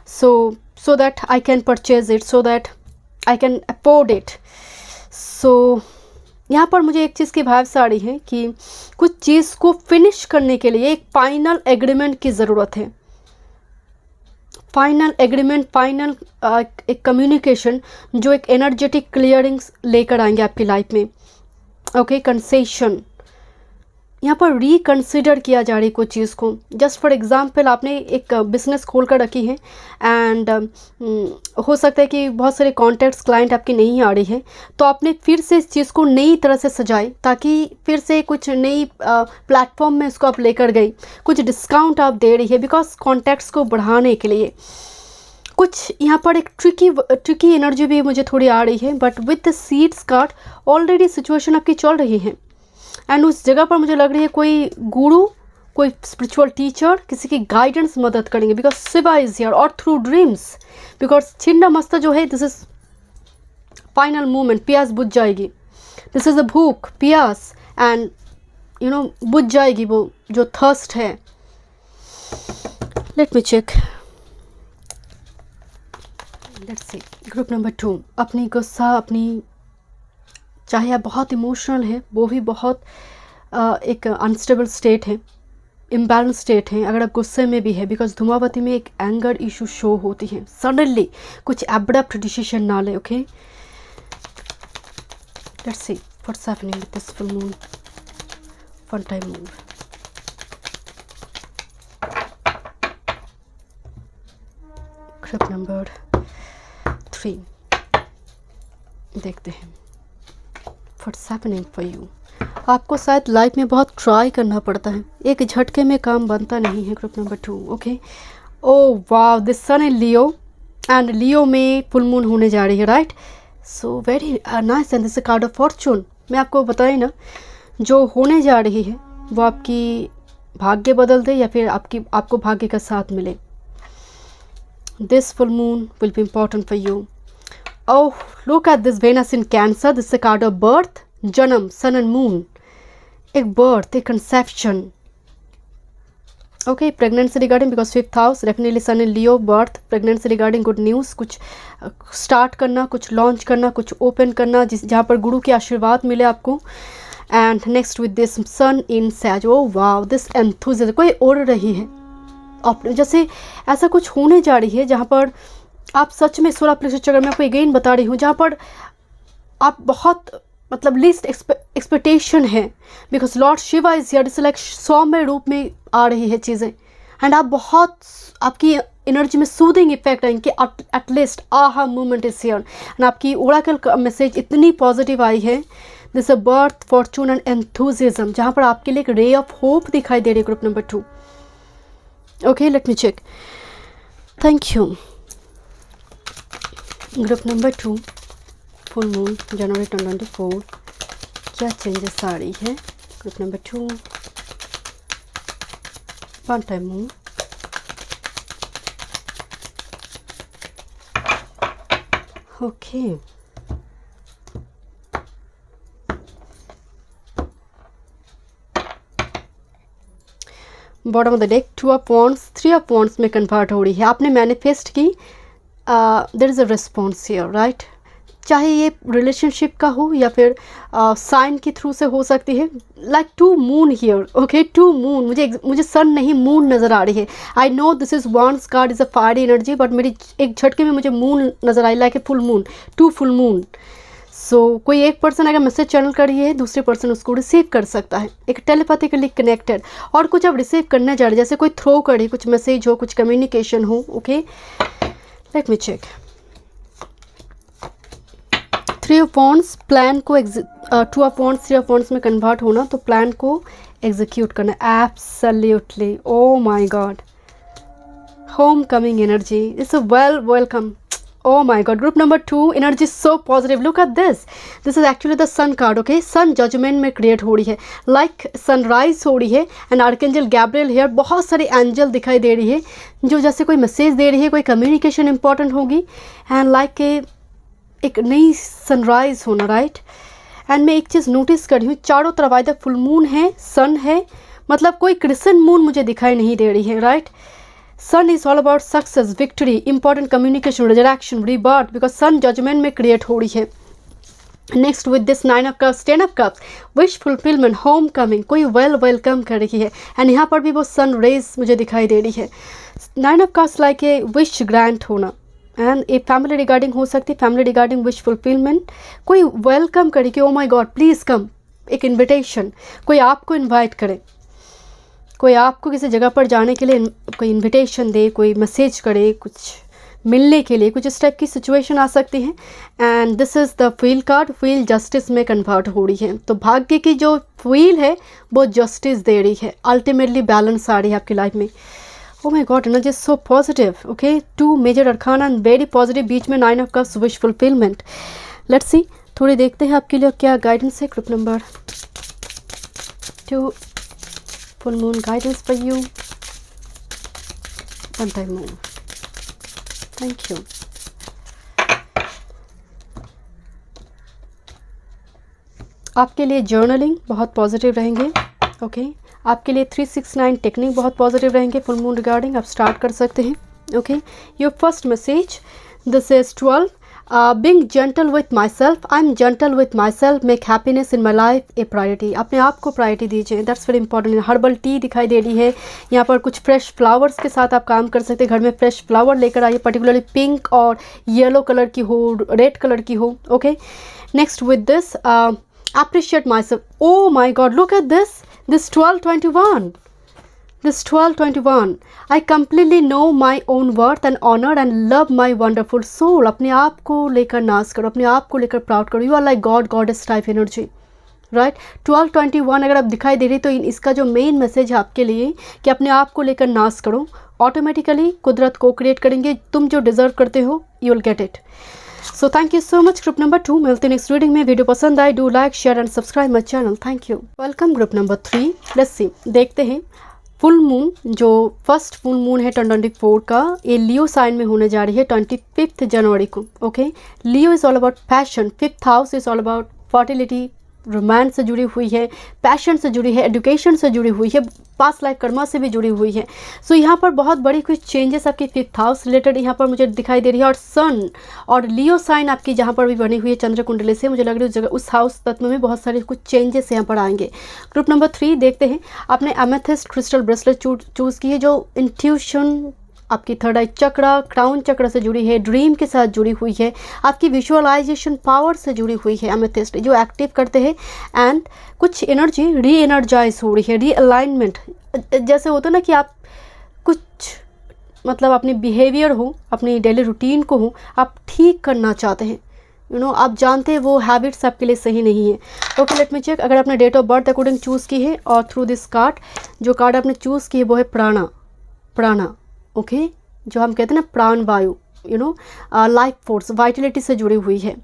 So that I can purchase it, so that I can afford it. So यहाँ पर मुझे एक चीज़ की वाइब्स आ रही है कि कुछ चीज़ को फिनिश करने के लिए एक फाइनल एग्रीमेंट की ज़रूरत है, फाइनल एग्रीमेंट, फाइनल एक कम्युनिकेशन जो एक एनर्जेटिक क्लियरिंग्स लेकर आएंगे आपकी लाइफ में। ओके, कंसेशन, यहाँ पर रिकन्सिडर किया जा रही है कुछ चीज़ को। जस्ट फॉर एग्जांपल आपने एक बिजनेस खोल कर रखी है, एंड हो सकता है कि बहुत सारे कॉन्टैक्ट्स क्लाइंट आपकी नहीं आ रही है, तो आपने फिर से इस चीज़ को नई तरह से सजाई, ताकि फिर से कुछ नई प्लेटफॉर्म में इसको आप लेकर गई, कुछ डिस्काउंट आप दे रही है, बिकॉज कॉन्टैक्ट्स को बढ़ाने के लिए। कुछ यहाँ पर एक ट्रिकी एनर्जी भी मुझे थोड़ी आ रही है, but with the seeds card already situation आपकी चल रही है, एंड उस जगह पर मुझे लग रही है कोई गुरु, कोई स्पिरिचुअल टीचर किसी की गाइडेंस मदद करेंगे, बिकॉज शिवा इज हियर, और थ्रू ड्रीम्स, बिकॉज छिन्ना मस्ता जो है दिस इज फाइनल मूवमेंट, प्यास बुझ जाएगी, दिस इज अ भूख, प्यास, एंड बुझ जाएगी वो जो थर्स्ट है। Let me check. Let's see group number 2, अपनी गुस्सा, अपनी चाहे आप बहुत इमोशनल है, वो भी बहुत एक अनस्टेबल स्टेट है, इम्बैलेंस स्टेट है, अगर आप गुस्से में भी है, बिकॉज धूमावती में एक एंगर इशू शो होती है, सडनली कुछ एब्रप्ट डिसीजन ना ले. Okay, let's see what's happening with this full moon. One time move. Group number 3 देखते हैं व्हाट्स हैपनिंग फॉर यू. आपको शायद लाइफ में बहुत ट्राई करना पड़ता है, एक झटके में काम बनता नहीं है. Group number 2. Okay, oh wow, this sun in Leo and Leo में फुल मून होने जा रही है, right. So very nice and this card of fortune. मैं आपको बताई ना, जो होने जा रही है वो आपकी भाग्य बदल दे या फिर आपको भाग्य का साथ मिले. This full moon will be important for you. Oh, look at this Venus in Cancer. This a card of birth, जन्म, सन एंड मून. एक बर्थ, एक conception. Okay, pregnancy regarding because 5th house, definitely sun in Leo, birth, pregnancy regarding good news, कुछ start करना, कुछ launch करना, कुछ open करना, जहाँ पर गुरु के आशीर्वाद मिले आपको. And next with this sun in Sag. Oh wow, this enthusiasm, कोई उड़ रही है जैसे ऐसा कुछ होने जा रही है जहाँ पर आप सच में सोलर प्लेक्सस चक्र, मैं आपको अगेन बता रही हूँ, जहाँ पर आप बहुत मतलब लीस्ट एक्सपेक्टेशन है, because lord Shiva is here. It's like सौम्य रूप में आ रही है चीज़ें, एंड आप बहुत, आपकी एनर्जी में सूदिंग इफेक्ट आएंगे. एटलीस्ट आहा मूवमेंट इज हियर, एंड आपकी ओरेकल मैसेज इतनी पॉजिटिव आई है. This a birth, Fortune and enthusiasm, जहाँ पर आपके लिए एक रे ऑफ होप दिखाई दे रही है. Group number 2. Okay, let me check. Thank you. Group number 2, full moon जनवरी 2024, क्या चेंजेस आ रही है. Group number 2, one time moon. Okay, bottom of the deck 2 of wands, 3 of wands में कन्वर्ट हो रही है. आपने मैनिफेस्ट की, there is a response here, right. चाहे ये रिलेशनशिप का हो या फिर साइन के थ्रू से हो सकती है. Like 2 moon here. Okay, 2 moon, मुझे सन नहीं मून नज़र आ रही है. I know this is wands card, is a fiery energy, but मेरी एक झटके में मुझे मून नज़र आई, like a full moon, 2 full moon. So कोई एक पर्सन अगर मैसेज चैनल कर रही है, दूसरे पर्सन उसको रिसीव कर सकता है, एक टेलीपैथिकली कनेक्टेड. और कुछ आप रिसीव करने जा रहे हैं, जैसे कोई थ्रो करे, कुछ मैसेज हो, कुछ कम्युनिकेशन हो. Okay, let me check. 3 of wands, plan को 2 ऑफ वॉन्ड्स, 3 ऑफ वॉन्ड्स में कन्वर्ट होना, तो प्लान को एग्जीक्यूट करना. Absolutely, oh my god, home coming energy, it's a welcome. Oh my god, group number 2 energy is so positive. Look at this. This is actually the sun card. Okay, sun judgment में create हो रही है, like sunrise हो रही है, and archangel Gabriel here. बहुत सारे angel दिखाई दे रही है जो जैसे कोई मैसेज दे रही है, कोई कम्युनिकेशन इंपॉर्टेंट होगी, एंड लाइक एक नई सनराइज होना, राइट. एंड मैं एक चीज़ नोटिस कर रही हूँ, चारों तरफ आइदर फुल मून है, सन है, मतलब कोई क्रिसेंट मून मुझे दिखाई नहीं दे रही है, right. Sun is all about success, victory, important communication, resurrection, rebirth, because sun judgement में क्रिएट हो रही है. Next with this 9 of cups, 10 of cups, wish fulfilment, home coming, कोई वेलकम कर रही है, एंड यहाँ पर भी वो सन रेज मुझे दिखाई दे रही है. 9 of cups like a wish grant होना, एंड ए फैमिली रिगार्डिंग हो सकती है, फैमिली रिगार्डिंग विश फुलफिलमेंट, कोई वेलकम करे कि ओ माय गॉड प्लीज़ कम, एक इन्विटेशन, कोई आपको इन्वाइट करे, कोई आपको किसी जगह पर जाने के लिए कोई इनविटेशन दे, कोई मैसेज करे, कुछ मिलने के लिए, कुछ इस टाइप की सिचुएशन आ सकती है. And this is the wheel card, wheel justice में कन्वर्ट हो रही है, तो भाग्य की जो व्हील है वो जस्टिस दे रही है, अल्टीमेटली बैलेंस आ रही है आपकी लाइफ में. Oh my god, energy so positive. Okay, 2 major arcana and very positive, बीच में 9 of cups, wish fulfilment. Let's see, थोड़ी देखते हैं आपके लिए क्या गाइडेंस है. Group number 2, full moon guidance for you. One time moon. Thank you. आपके लिए जर्नलिंग बहुत पॉजिटिव रहेंगे. ओके, आपके लिए 369 टेक्निक बहुत पॉजिटिव रहेंगे. फुल मून रिगार्डिंग आप स्टार्ट कर सकते हैं. Okay, your first message, this is 12. Being gentle with myself, I'm gentle with myself, make happiness in my life a priority. अपने आप को प्रायोरिटी दीजिए, that's very important. Herbal tea दिखाई दे रही है यहाँ पर. कुछ फ्रेश फ्लावर्स के साथ आप काम कर सकते हैं. घर में फ्रेश फ्लावर लेकर आइए, पर्टिकुलरली पिंक और येलो कलर की हो, रेड कलर की हो. Okay, next with this, appreciate myself. Oh my God, look at this 1221. This 1221. I completely know my own worth and honor and love my wonderful soul. अपने आप को लेकर नाज करो, अपने आप को लेकर प्राउड करो. You are like god, goddess type energy, right. 1221 अगर आप दिखाई दे रही तो इसका जो मेन मैसेज है आपके लिए कि अपने आप को लेकर नाज करो. ऑटोमेटिकली कुदरत को क्रिएट करेंगे. तुम जो डिजर्व करते हो, you will get it. So thank you so much. Group number 2, मिलते हैं नेक्स्ट रीडिंग में. वीडियो पसंद आए, do like, share and subscribe my channel. Thank you. Welcome group number 3. Let's see, देखते हैं फुल मून, जो फर्स्ट फुल मून है 2024 का, ये लियो साइन में होने जा रही है 25 जनवरी को. Okay, Leo is all about passion. 5th house is all about fertility, romance से जुड़ी हुई है, पैशन से जुड़ी है, एजुकेशन से जुड़ी हुई है, पास्ट लाइफ कर्मा से भी जुड़ी हुई है. सो यहाँ पर बहुत बड़ी कुछ चेंजेस आपकी 5th हाउस रिलेटेड यहाँ पर मुझे दिखाई दे रही है. और सन और लियो साइन आपकी जहाँ पर भी बनी हुई है चंद्र कुंडली से, मुझे लग रही है उस जगह, उस हाउस तत्व में बहुत सारे कुछ चेंजेस यहाँ पर आएंगे. ग्रुप नंबर 3 देखते हैं. आपने एमेथिस्ट क्रिस्टल ब्रेसलेट चूज़ की है, जो इंट्यूशन, आपकी थर्ड आई चक्र, क्राउन चक्र से जुड़ी है, ड्रीम के साथ जुड़ी हुई है, आपकी विजुअलाइजेशन पावर से जुड़ी हुई है. एमेथिस्ट जो एक्टिव करते हैं एंड कुछ एनर्जी री एनर्जाइज हो रही है, री अलाइनमेंट. जैसे होता है ना कि आप कुछ मतलब अपनी बिहेवियर हो, अपनी डेली रूटीन को हो, आप ठीक करना चाहते हैं. आप जानते हैं वो हैबिट्स आपके लिए सही नहीं है. Okay, let me check. अगर आपने date of birth according choose की है और थ्रू दिस कार्ड, जो कार्ड आपने चूज़ की है वो है प्राणा. ओके, जो हम कहते हैं ना प्राण वायु, लाइफ फोर्स, वाइटलिटी से जुड़ी हुई है.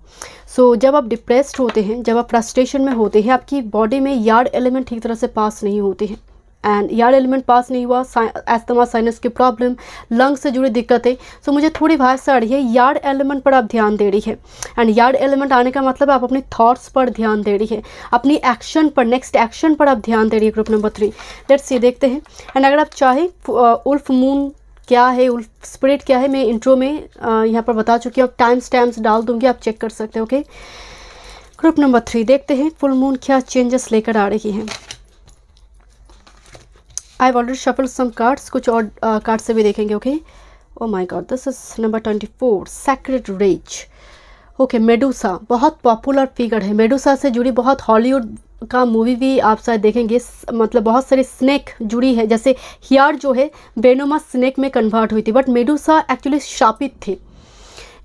सो जब आप डिप्रेस्ड होते हैं, जब आप फ्रस्ट्रेशन में होते हैं, आपकी बॉडी में यार्ड एलिमेंट ठीक तरह से पास नहीं होते हैं. एंड यार्ड एलिमेंट पास नहीं हुआ, एस्थमा, साइनस की प्रॉब्लम, लंग से जुड़ी दिक्कतें. सो मुझे थोड़ी वाइब्स आ रही है यार्ड एलिमेंट पर आप ध्यान दे रही है. एंड यार्ड एलिमेंट आने का मतलब आप अपने थॉट्स पर ध्यान दे रही है, अपनी एक्शन पर, नेक्स्ट एक्शन पर आप ध्यान दे रही है. ग्रुप नंबर 3, लेट्स सी, देखते हैं. एंड अगर आप चाहें उल्फ मून क्या है, उल्फ स्पिरिट क्या है, मैं इंट्रो में यहाँ पर बता चुकी हूँ. टाइम स्टैम्प्स डाल दूँगी, आप चेक कर सकते हैं. ओके, ग्रुप नंबर 3 देखते हैं फुल मून क्या चेंजेस लेकर आ रही है. I have already shuffle some cards, कुछ और कार्ड से भी देखेंगे. Okay, oh my god, this is number 24, sacred rays. Okay, Medusa बहुत पॉपुलर फिगर है. मेडूसा से जुड़ी बहुत हॉलीवुड का मूवी भी आप शायद देखेंगे. मतलब बहुत सारी स्नेक जुड़ी है, जैसे हियर जो है वेनोमा स्नेक में कन्वर्ट हुई थी, बट मेडूसा एक्चुअली शापित थे.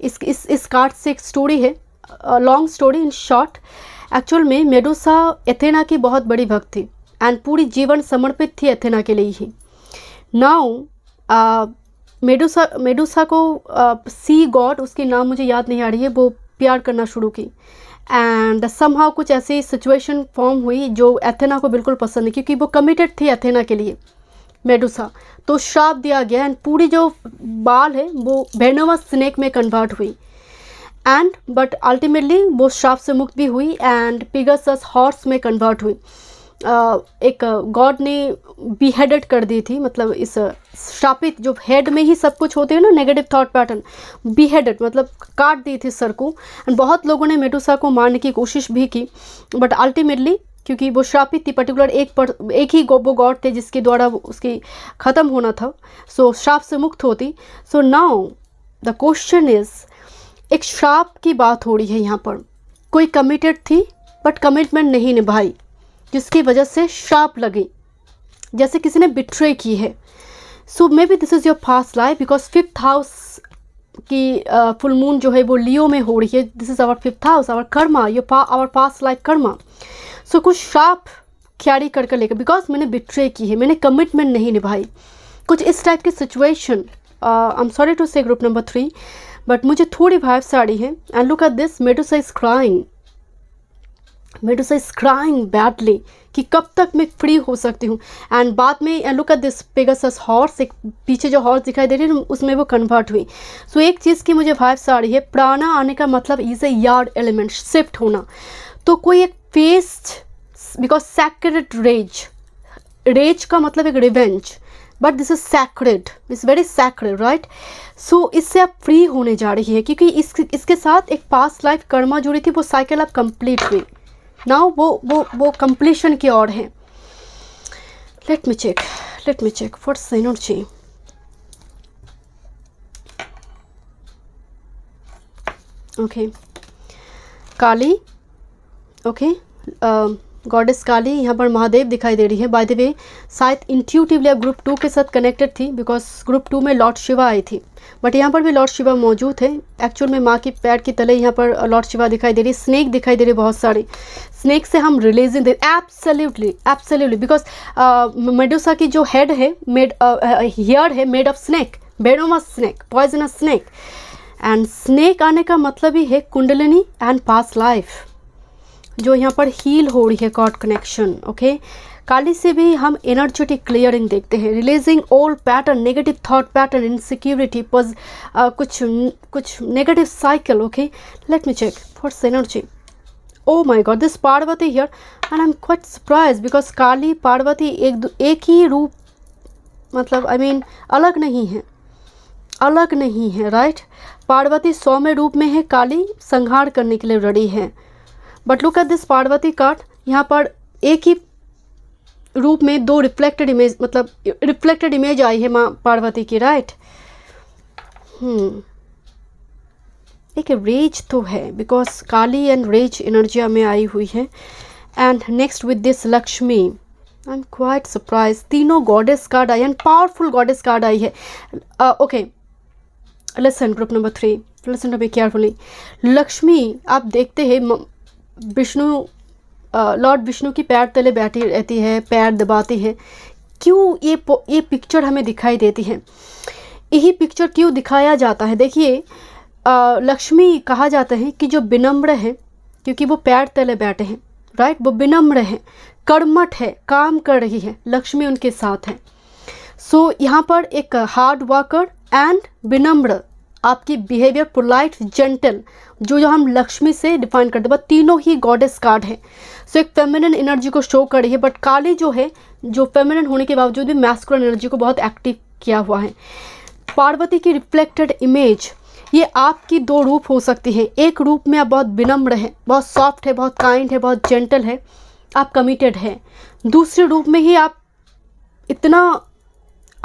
इस कार्ड से एक स्टोरी है, long story in short. Actual में मेडूसा एथेना की बहुत बड़ी भक्त थी एंड पूरी जीवन समर्पित थी एथेना के लिए ही. नाउ मेडूसा को सी गॉड, उसके नाम मुझे याद नहीं आ रही है, वो प्यार करना शुरू की. एंड समहाउ कुछ ऐसी सिचुएशन फॉर्म हुई जो एथेना को बिल्कुल पसंद नहीं, क्योंकि वो कमिटेड थी एथेना के लिए मेडूसा. तो श्राप दिया गया एंड पूरी जो बाल है वो वेनोमा स्नेक में कन्वर्ट हुई. एंड बट अल्टीमेटली वो श्राप से मुक्त भी हुई एंड पिगासस हॉर्स में कन्वर्ट हुई. एक गॉड ने बीहेडेड कर दी थी, मतलब इस श्रापित जो हेड में ही सब कुछ होते हैं ना, नेगेटिव थॉट पैटर्न, बीहेडेड मतलब काट दी थी सर को. एंड बहुत लोगों ने मेडूसा को मारने की कोशिश भी की, बट अल्टीमेटली क्योंकि वो श्रापित थी, पर्टिकुलर एक ही वो गॉड थे जिसके द्वारा उसकी ख़त्म होना था. सो श्राप से मुक्त होती. So now the question is, एक श्राप की बात हो रही है यहाँ पर. कोई कमिटेड थी बट कमिटमेंट नहीं निभाई, जिसकी वजह से श्राप लगी, जैसे किसी ने बिट्रे की है. So may be this is your past life, because 5th house की फुल मून जो है वो लियो में हो रही है. This is our 5th house, our karma, our past life karma. So कुछ श्राप कैरी करके लेकर, बिकॉज मैंने बिट्रे की है, मैंने कमिटमेंट नहीं निभाई, कुछ इस टाइप की situation. I am sorry to say group number 3, but मुझे थोड़ी वाइब्स आ रही है. And look at this, Medusa is crying. Medusa is crying badly कि कब तक मैं फ्री हो सकती हूँ. एंड बाद में look at this Pegasus horse, एक पीछे जो हॉर्स दिखाई दे रही है उसमें वो कन्वर्ट हुई. सो एक चीज़ की मुझे वाइब्स आ रही है, प्राणा आने का मतलब is a yard element, shift होना. तो कोई एक फेस्ट, बिकॉज सैक्रेड रेज का मतलब एक revenge, but this is sacred, it's very sacred, right. So इससे आप फ्री होने जा रही है, क्योंकि इसके साथ एक पास्ट लाइफ कर्मा जुड़ी थी, वो साइकिल अब कंप्लीट हुई। नाउ वो कंप्लीशन की ओर है। Let me check what's the energy. Okay, Kali, okay, goddess Kali, यहाँ पर महादेव दिखाई दे रही है। बाय द वे, शायद इंट्यूटिवली आप ग्रुप 2 के साथ कनेक्टेड थी, बिकॉज ग्रुप 2 में लॉर्ड शिवा आई थी, बट यहाँ पर भी लॉर्ड शिवा मौजूद है। एक्चुअल में माँ की पैर की तले यहाँ पर लॉर्ड शिवा दिखाई दे रही है। स्नेक दिखाई दे रही है, बहुत सारी स्नेक से हम रिलीजिंग दे, एब्सोल्युटली बिकॉज मेडुसा की जो हेड है हेयर है made of snake, venomous snake, poisonous snake. And snake आने का मतलब ही है कुंडलिनी एंड पास्ट लाइफ, जो यहाँ पर हील हो रही है, गॉड कनेक्शन। ओके, काली से भी हम एनर्जेटिक क्लियरिंग देखते हैं, releasing old pattern, negative thought pattern, insecurity, कुछ negative cycle. Okay, let me check what's energy. Oh my god, this Parvati here and I am quite surprise, because Kali Parvati एक ही रूप, मतलब आई मीन अलग नहीं है, राइट। पार्वती 100वें रूप में है, काली संहार करने के लिए रेडी है। But look at this Parvati card, यहाँ पर एक ही रूप में दो रिफ्लेक्टेड इमेज आई है माँ पार्वती की, राइट। एक रेज तो है, बिकॉज काली एंड रेज एनर्जिया में आई हुई है। And next with this Lakshmi, I am quite surprise, तीनों गॉडेस कार्ड आई एंड पावरफुल गॉडेस कार्ड आई है। Okay, listen group number 3, listen to me carefully. Lakshmi आप देखते हैं विष्णु, लॉर्ड विष्णु की पैर तले बैठी रहती है, पैर दबाती है। क्यों ये पिक्चर हमें दिखाई देती है, यही पिक्चर क्यों दिखाया जाता है? देखिए, लक्ष्मी कहा जाता है कि जो विनम्र है, क्योंकि वो पैर तले बैठे हैं, राइट, वो विनम्र है, कर्मठ है, काम कर रही है, लक्ष्मी उनके साथ है। सो यहाँ पर एक हार्ड वर्कर एंड विनम्र, आपकी बिहेवियर पोलाइट, जेंटल, जो हम लक्ष्मी से डिफाइन करते हैं, बट तीनों ही गॉडेस कार्ड है। सो एक फेमिनिन एनर्जी को शो कर रही है, बट काली जो है, जो फेमिनिन होने के बावजूद भी मैस्कुलिन एनर्जी को बहुत एक्टिव किया हुआ है। पार्वती की रिफ्लेक्टेड इमेज, ये आपकी दो रूप हो सकती है। एक रूप में आप बहुत विनम्र है, बहुत सॉफ्ट है, बहुत काइंड है, बहुत जेंटल है, आप कमिटेड है। दूसरे रूप में ही आप इतना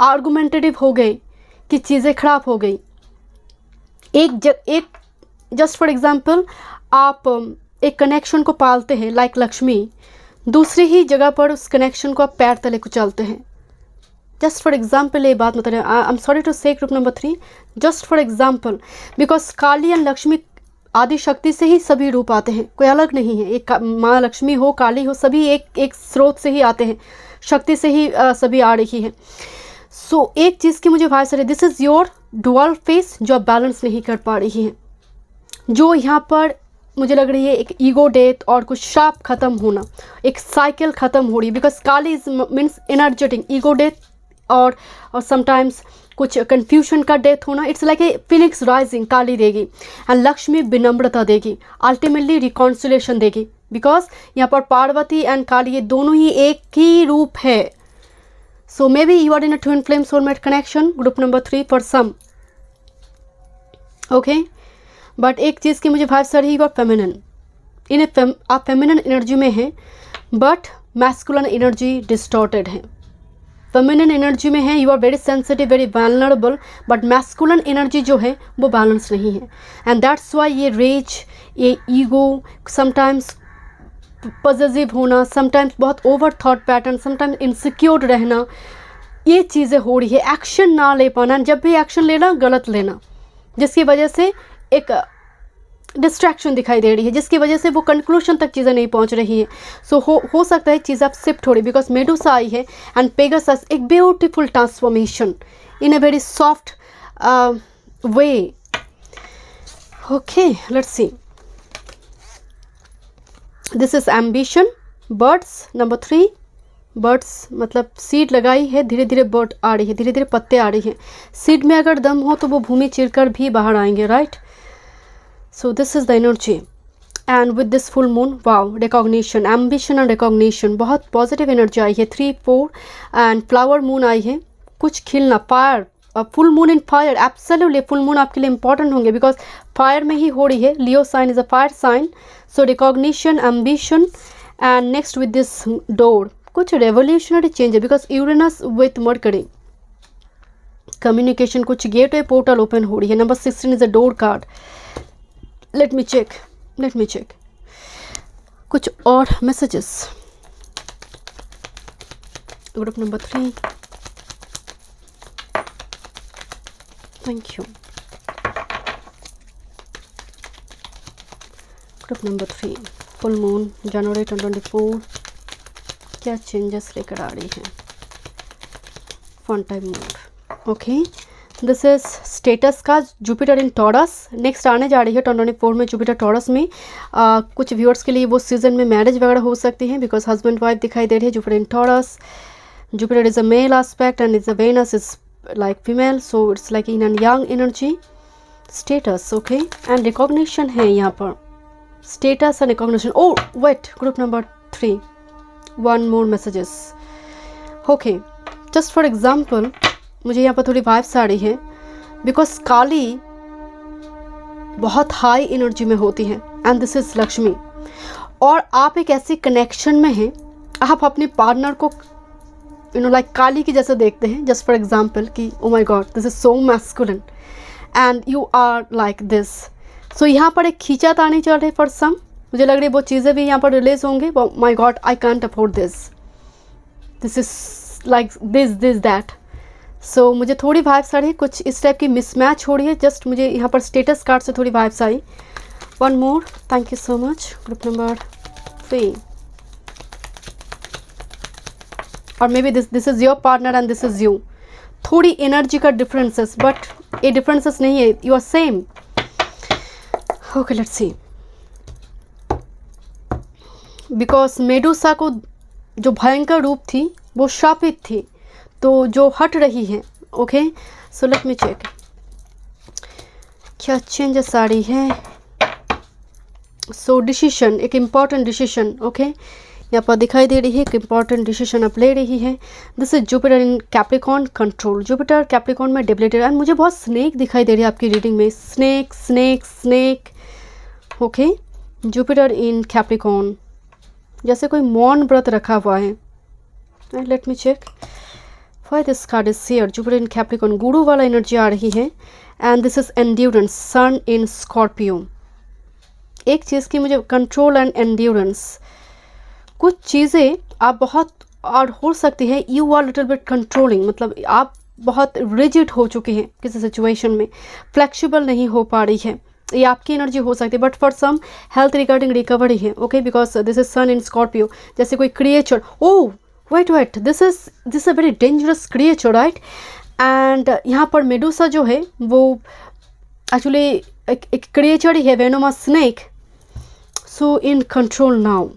आर्गुमेंटेटिव हो गए कि चीज़ें खराब हो गई। एक जस्ट फॉर एग्जांपल, आप एक कनेक्शन को पालते हैं लाइक लक्ष्मी, दूसरी ही जगह पर उस कनेक्शन को आप पैर तले कुचलते हैं। जस्ट फॉर एग्जांपल ये बात मतलब, आई am sorry to say group number 3, just for example, because Kali and Lakshmi आदि शक्ति से ही सभी रूप आते हैं, कोई अलग नहीं है। एक माँ लक्ष्मी हो, काली हो, सभी एक स्रोत से ही आते हैं, शक्ति से ही सभी आ रही है। सो एक चीज़ की मुझे वाइस है, this is your dual face, जो आप बैलेंस नहीं कर पा रही हैं, जो यहाँ पर मुझे लग रही है एक ईगो डेथ और कुछ शाप खत्म होना, एक साइकिल खत्म हो रही है। Because Kali is means energetic, ego death और समटाइम्स कुछ कन्फ्यूजन का डेथ होना। It's like a phoenix rising, Kali देगी, एंड लक्ष्मी विनम्रता देगी, अल्टीमेटली रिकॉन्सिलेशन देगी। बिकॉज यहाँ पर पार्वती एंड काली ये दोनों ही एक ही रूप है। So may be you are in a twin flame soulmate connection, group number 3 for some, okay. But एक चीज़ की मुझे वाइब्स आ रही है, यू आर फेमिनिन, आप फेमिनिन एनर्जी में हैं, बट मैस्कुलिन एनर्जी डिस्टॉर्टेड है। फेमिनिन एनर्जी में है, you are very sensitive, very vulnerable, but masculine energy जो है वो बैलेंस नहीं है। एंड दैट्स वाई ये रेज, ये ईगो, समटाइम्स पॉजिटिव होना, समटाइम्स बहुत over thought pattern, sometimes insecure रहना, ये चीज़ें हो रही है। एक्शन ना ले पाना, जब भी एक्शन लेना गलत लेना, जिसकी वजह से एक डिस्ट्रैक्शन दिखाई दे रही है, जिसकी वजह से वो कंक्लूजन तक चीज़ें नहीं पहुंच रही है। सो हो सकता है चीज़ आप शिफ्ट हो रही, बिकॉज मेडुसा आई है एंड पेगासस, एक beautiful transformation in a very soft way. Okay, let's see, this is ambition, birds number 3, birds मतलब सीड लगाई है, धीरे धीरे बर्ड आ रही है, धीरे धीरे पत्ते आ रही हैं। सीड में अगर दम हो तो वो भूमि चीरकर भी बाहर आएंगे, right. So this is the energy and with this full moon, wow, recognition, ambition and recognition, बहुत पॉजिटिव एनर्जी आई है। 3, 4 एंड फ्लावर मून आई है। कुछ खिलना, fire, full moon in fire, absolutely full moon आपके लिए इंपॉर्टेंट होंगे because fire में ही हो रही है। Leo sign is a fire sign, so recognition, ambition and next with this door कुछ रेवोल्यूशनरी चेंज है because Uranus with Mercury, communication, कुछ गेटवे पोर्टल ओपन हो रही है। Number 16 is a door card. Let me check कुछ और messages. Group number 3, thank you. Group number 3, full moon जनवरी 2024 क्या चेंजेस लेकर आ रही है। Fun time mood, okay. This is status का जुपिटर इन टॉरस। नेक्स्ट आने जा रही है 2024 में जुपिटर टॉरस में। कुछ व्यूअर्स के लिए वो सीजन में मैरिज वगैरह हो सकती हैं बिकॉज हस्बैंड वाइफ दिखाई दे रही है। Jupiter in Taurus, Jupiter is a male aspect and is a Venus is like female, so it's like in and young energy. Status, okay, and recognition है यहाँ पर, status and recognition. Oh wait, group number 3, one more messages, okay. just for example मुझे यहाँ पर थोड़ी vibes आ रही है बिकॉज काली बहुत हाई एनर्जी में होती है एंड दिस इज लक्ष्मी, और आप एक ऐसी कनेक्शन में हैं, आप अपने पार्टनर को लाइक काली की जैसे देखते हैं। जस्ट फॉर एग्जाम्पल कि oh my god this is so masculine and you are like this. So यहाँ पर एक खींचातानी चल रही फॉर सम, मुझे लग रही है वो चीज़ें भी यहाँ पर रिलीज होंगे। My god I can't afford this, this is like this that. So मुझे थोड़ी वाइब्स आ रही है, कुछ इस टाइप की मिसमैच हो रही है। जस्ट मुझे यहाँ पर स्टेटस कार्ड से थोड़ी वाइब्स आई। One more, thank you so much. Group number 3, और may be this is your partner and this is you. थोड़ी एनर्जी का डिफरेंसेस, बट ये डिफरेंसेस नहीं है, you are same. Okay let's see, because Medusa को जो भयंकर रूप थी वो शापित थी, तो जो हट रही है। Okay so let me check क्या चेंजेस आ रही है। सो डिसीजन, एक इम्पॉर्टेंट डिसीजन, ओके यहाँ पर दिखाई दे रही है। एक इम्पॉर्टेंट डिसीजन आप ले रही है। This is Jupiter in Capricorn control, Jupiter Capricorn में डेबिलिटेड, एंड मुझे बहुत स्नेक दिखाई दे रही है आपकी रीडिंग में। Snake snake snake, okay. Jupiter in Capricorn, जैसे कोई मौन व्रत रखा हुआ है। Let me check why this card is here. Jupiter in Capricorn, गुरु वाला एनर्जी आ रही है and this is endurance, sun in Scorpio. एक चीज़ की मुझे कंट्रोल एंड एंड्योरेंस, कुछ चीज़ें आप बहुत और हो सकती है you are little bit controlling, मतलब आप बहुत रिजिड हो चुके हैं किसी सिचुएशन में, फ्लेक्सिबल नहीं हो पा रही है। ये आपकी एनर्जी हो सकती है, but for some health regarding recovery है। Okay because this is sun in Scorpio, जैसे कोई creature. Oh wait this is a very dangerous creature, right. And यहाँ पर मेडूसा जो है वो एक्चुअली एक क्रिएचर ही है, venomous snake. So in control now,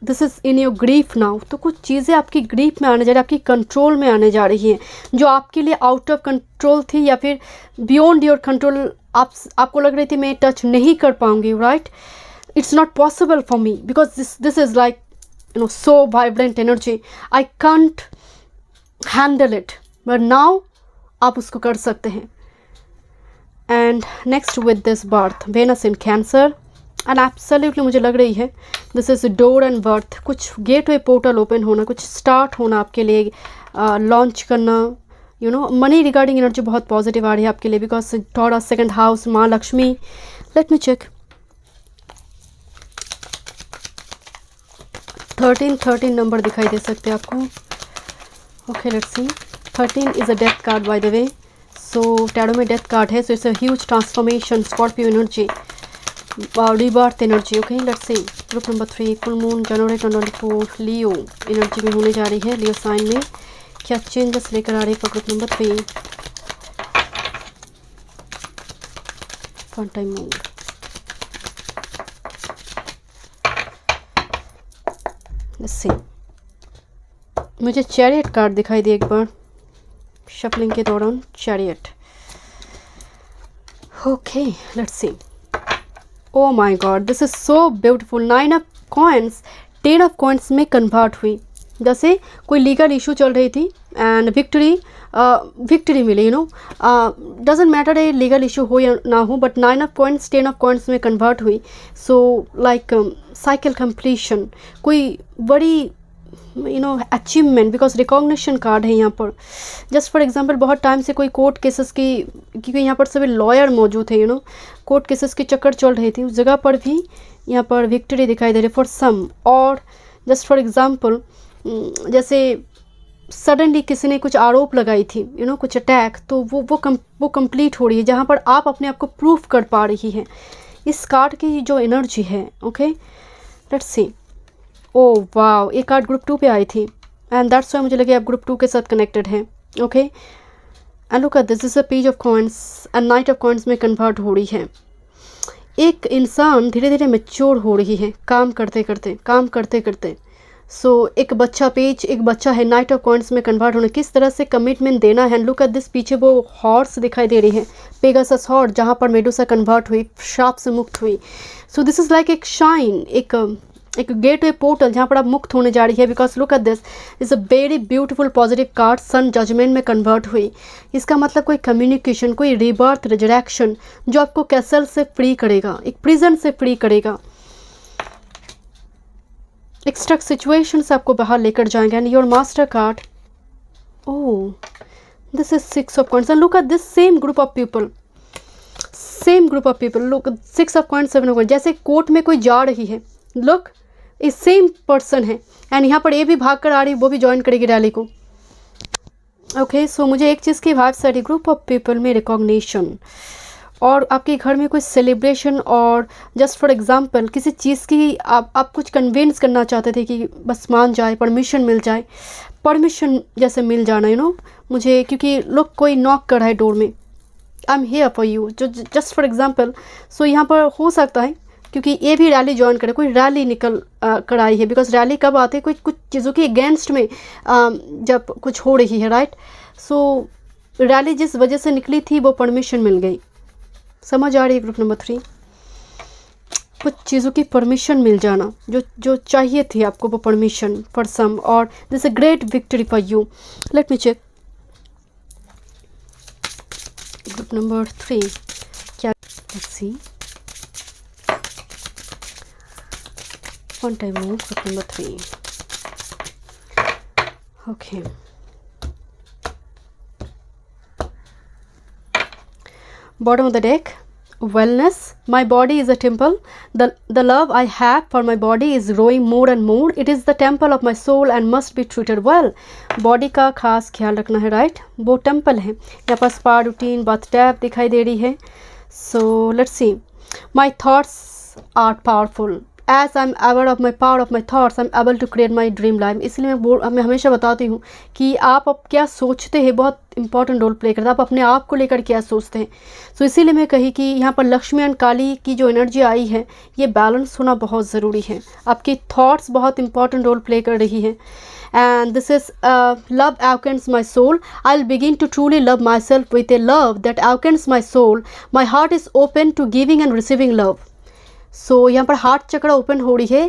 this is in your grief now. तो कुछ चीज़ें आपकी ग्रीफ में आने जा रही है, आपकी कंट्रोल में आने जा रही हैं, जो आपके लिए आउट ऑफ कंट्रोल थी या फिर बियॉन्ड योर कंट्रोल। आपको लग रही थी मैं टच नहीं कर पाऊंगी, right. It's not possible for me because this is like so vibrant energy, I can't handle it, but now आप उसको कर सकते हैं। And next with this birth, Venus in Cancer, and absolutely मुझे लग रही है this is door and birth, कुछ गेटवे पोर्टल ओपन होना, कुछ स्टार्ट होना आपके लिए, लॉन्च करना, मनी रिगार्डिंग एनर्जी बहुत पॉजिटिव आ रही है आपके लिए बिकॉज टॉरस सेकंड हाउस, माँ Lakshmi. Let me check 13 number दिखाई दे सकते हैं आपको। Okay let's see, 13 is a death card by the way. So tarot में डेथ कार्ड है, so it's a huge transformation, Scorpio energy, rebirth energy. Okay, let's see. Group number 3, full moon January 2024, Leo energy में होने जा रही है। Leo sign में क्या changes लेकर आ रही है group number 3? Fun time moon. Let's see. मुझे चैरियट कार्ड दिखाई दी एक बार शफलिंग के दौरान, chariot. Okay let's C. Oh my God, this is so beautiful. 9 of coins, 10 of coins में कन्वर्ट हुई। जैसे कोई लीगल इशू चल रही थी एंड विक्ट्री मिली, यू नो, डजेंट मैटर ये लीगल इशू हो या ना हो, but 9 of coins 10 of coins में कन्वर्ट हुई. सो लाइक साइकिल कंप्लीशन, कोई बड़ी अचीवमेंट, बिकॉज रिकॉग्निशन कार्ड है यहाँ पर. जस्ट फॉर एग्जांपल बहुत टाइम से कोई कोर्ट केसेस की, क्योंकि यहाँ पर सभी लॉयर मौजूद थे, कोर्ट केसेस की चक्कर चल रही थी, उस जगह पर भी यहाँ पर विक्ट्री दिखाई दे रही फॉर सम. और जस्ट फॉर एग्जांपल जैसे सडनली किसी ने कुछ आरोप लगाई थी, कुछ अटैक, तो वो कंप्लीट हो रही है, जहाँ पर आप अपने आप को प्रूफ कर पा रही हैं. इस कार्ड की जो एनर्जी है, okay, let's C. Oh wow, ये कार्ड ग्रुप 2 पे आई थी एंड दैट्स वाई मुझे लगे आप ग्रुप 2 के साथ कनेक्टेड हैं. Okay, and look at this is a page of coins and night of coins में कन्वर्ट हो रही है. एक इंसान धीरे धीरे मैच्योर हो रही है काम करते करते. सो एक बच्चा है, नाइट ऑफ कॉइंस में कन्वर्ट होने, किस तरह से कमिटमेंट देना है. लुक एट दिस, पीछे वो हॉर्स दिखाई दे रही है, पेगासस हॉर्स, जहाँ पर मेडुसा कन्वर्ट हुई, श्राप से मुक्त हुई. सो दिस इज़ लाइक एक शाइन, एक गेटवे पोर्टल जहाँ पर आप मुक्त होने जा रही है. Because look at this is a very beautiful positive card, sun judgement में कन्वर्ट हुई. इसका मतलब कोई कम्युनिकेशन, कोई रिबर्थ, रिजरेक्शन जो आपको कैसल से फ्री करेगा, एक प्रिजन से फ्री करेगा, एक स्ट्रक सिचुएशन से आपको बाहर लेकर जाएंगे. And your master card, oh this is 6 of coins. And look at this same group of people, look 6 of coins 7 of coins, जैसे कोर्ट में कोई जा रही है. लुक, इस सेम पर्सन है एंड यहाँ पर ये भी भाग कर आ रही, वो भी ज्वाइन करेगी रैली को. ओके, सो मुझे एक चीज़ की वाइब्स आ रही, ग्रुप ऑफ पीपल में रिकॉग्निशन, और आपके घर में कोई सेलिब्रेशन, और जस्ट फॉर एग्जांपल किसी चीज़ की आप कुछ कन्विंस करना चाहते थे कि बस मान जाए, परमिशन मिल जाए, परमिशन जैसे मिल जाना, मुझे, क्योंकि लोग कोई नॉक कर रहा है डोर में, I am here for you, जो जस्ट फॉर एग्जांपल. सो यहाँ पर हो सकता है क्योंकि ये भी रैली ज्वाइन करे, कोई रैली निकल कर आई है. बिकॉज रैली कब आती है, कुछ चीज़ों के अगेंस्ट में जब कुछ हो रही है, राइट. सो रैली जिस वजह से निकली थी वो परमिशन मिल गई. समझ आ रही है ग्रुप नंबर 3, कुछ चीज़ों की परमिशन मिल जाना, जो चाहिए थी आपको वो परमिशन फॉर सम, और this a great victory for you. Let me check group number 3 क्या. Let's see, one time move, group number 3. Okay, bottom of the deck, wellness. My body is a temple. The love I have for my body is growing more and more. It is the temple of my soul and must be treated well. Body का खास ख्याल रखना है, right. वो temple है. यहाँ पर spa routine, bath tab दिखाई दे रही है. सो let's C, my thoughts are powerful. As I'm aware of my power of my thoughts, I'm able to create my dream life. इसलिए मैं हमेशा बताती हूँ कि आप अब क्या सोचते हैं बहुत इंपॉर्टेंट रोल प्ले करता है. आप अपने आप को लेकर क्या सोचते हैं. सो इसीलिए मैं कही कि यहाँ पर लक्ष्मी एंड काली की जो एनर्जी आई है, ये बैलेंस होना बहुत ज़रूरी है. आपकी थॉट्स बहुत इंपॉर्टेंट रोल प्ले कर रही हैं. And this is love awakens my soul. I'll begin to truly love myself with a love that awakens my soul. My heart is open to giving and receiving love. So यहाँ पर heart चक्र open हो रही है,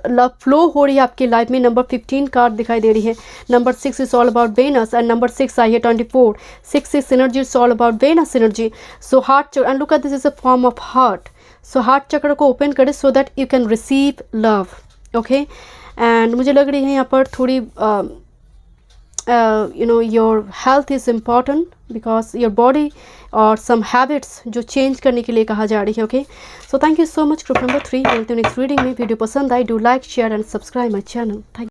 love flow हो रही है आपकी लाइफ में. नंबर 15 कार्ड दिखाई दे रही है. Number 6 is all about Venus and number 6 आई है 24. 6 is energy, is all about Venus energy. So heart chakra, and look at this is a form of heart. So heart chakra को open करें so that you can receive love. Okay, and मुझे लग रही है यहाँ पर थोड़ी your health is important, because your body और सम हैबिट्स जो चेंज करने के लिए कहा जा रही है. Okay, so thank you so much group number 3. मिलते हैं नेक्स्ट रीडिंग में. वीडियो पसंद आई, do like, share and subscribe my channel. Thank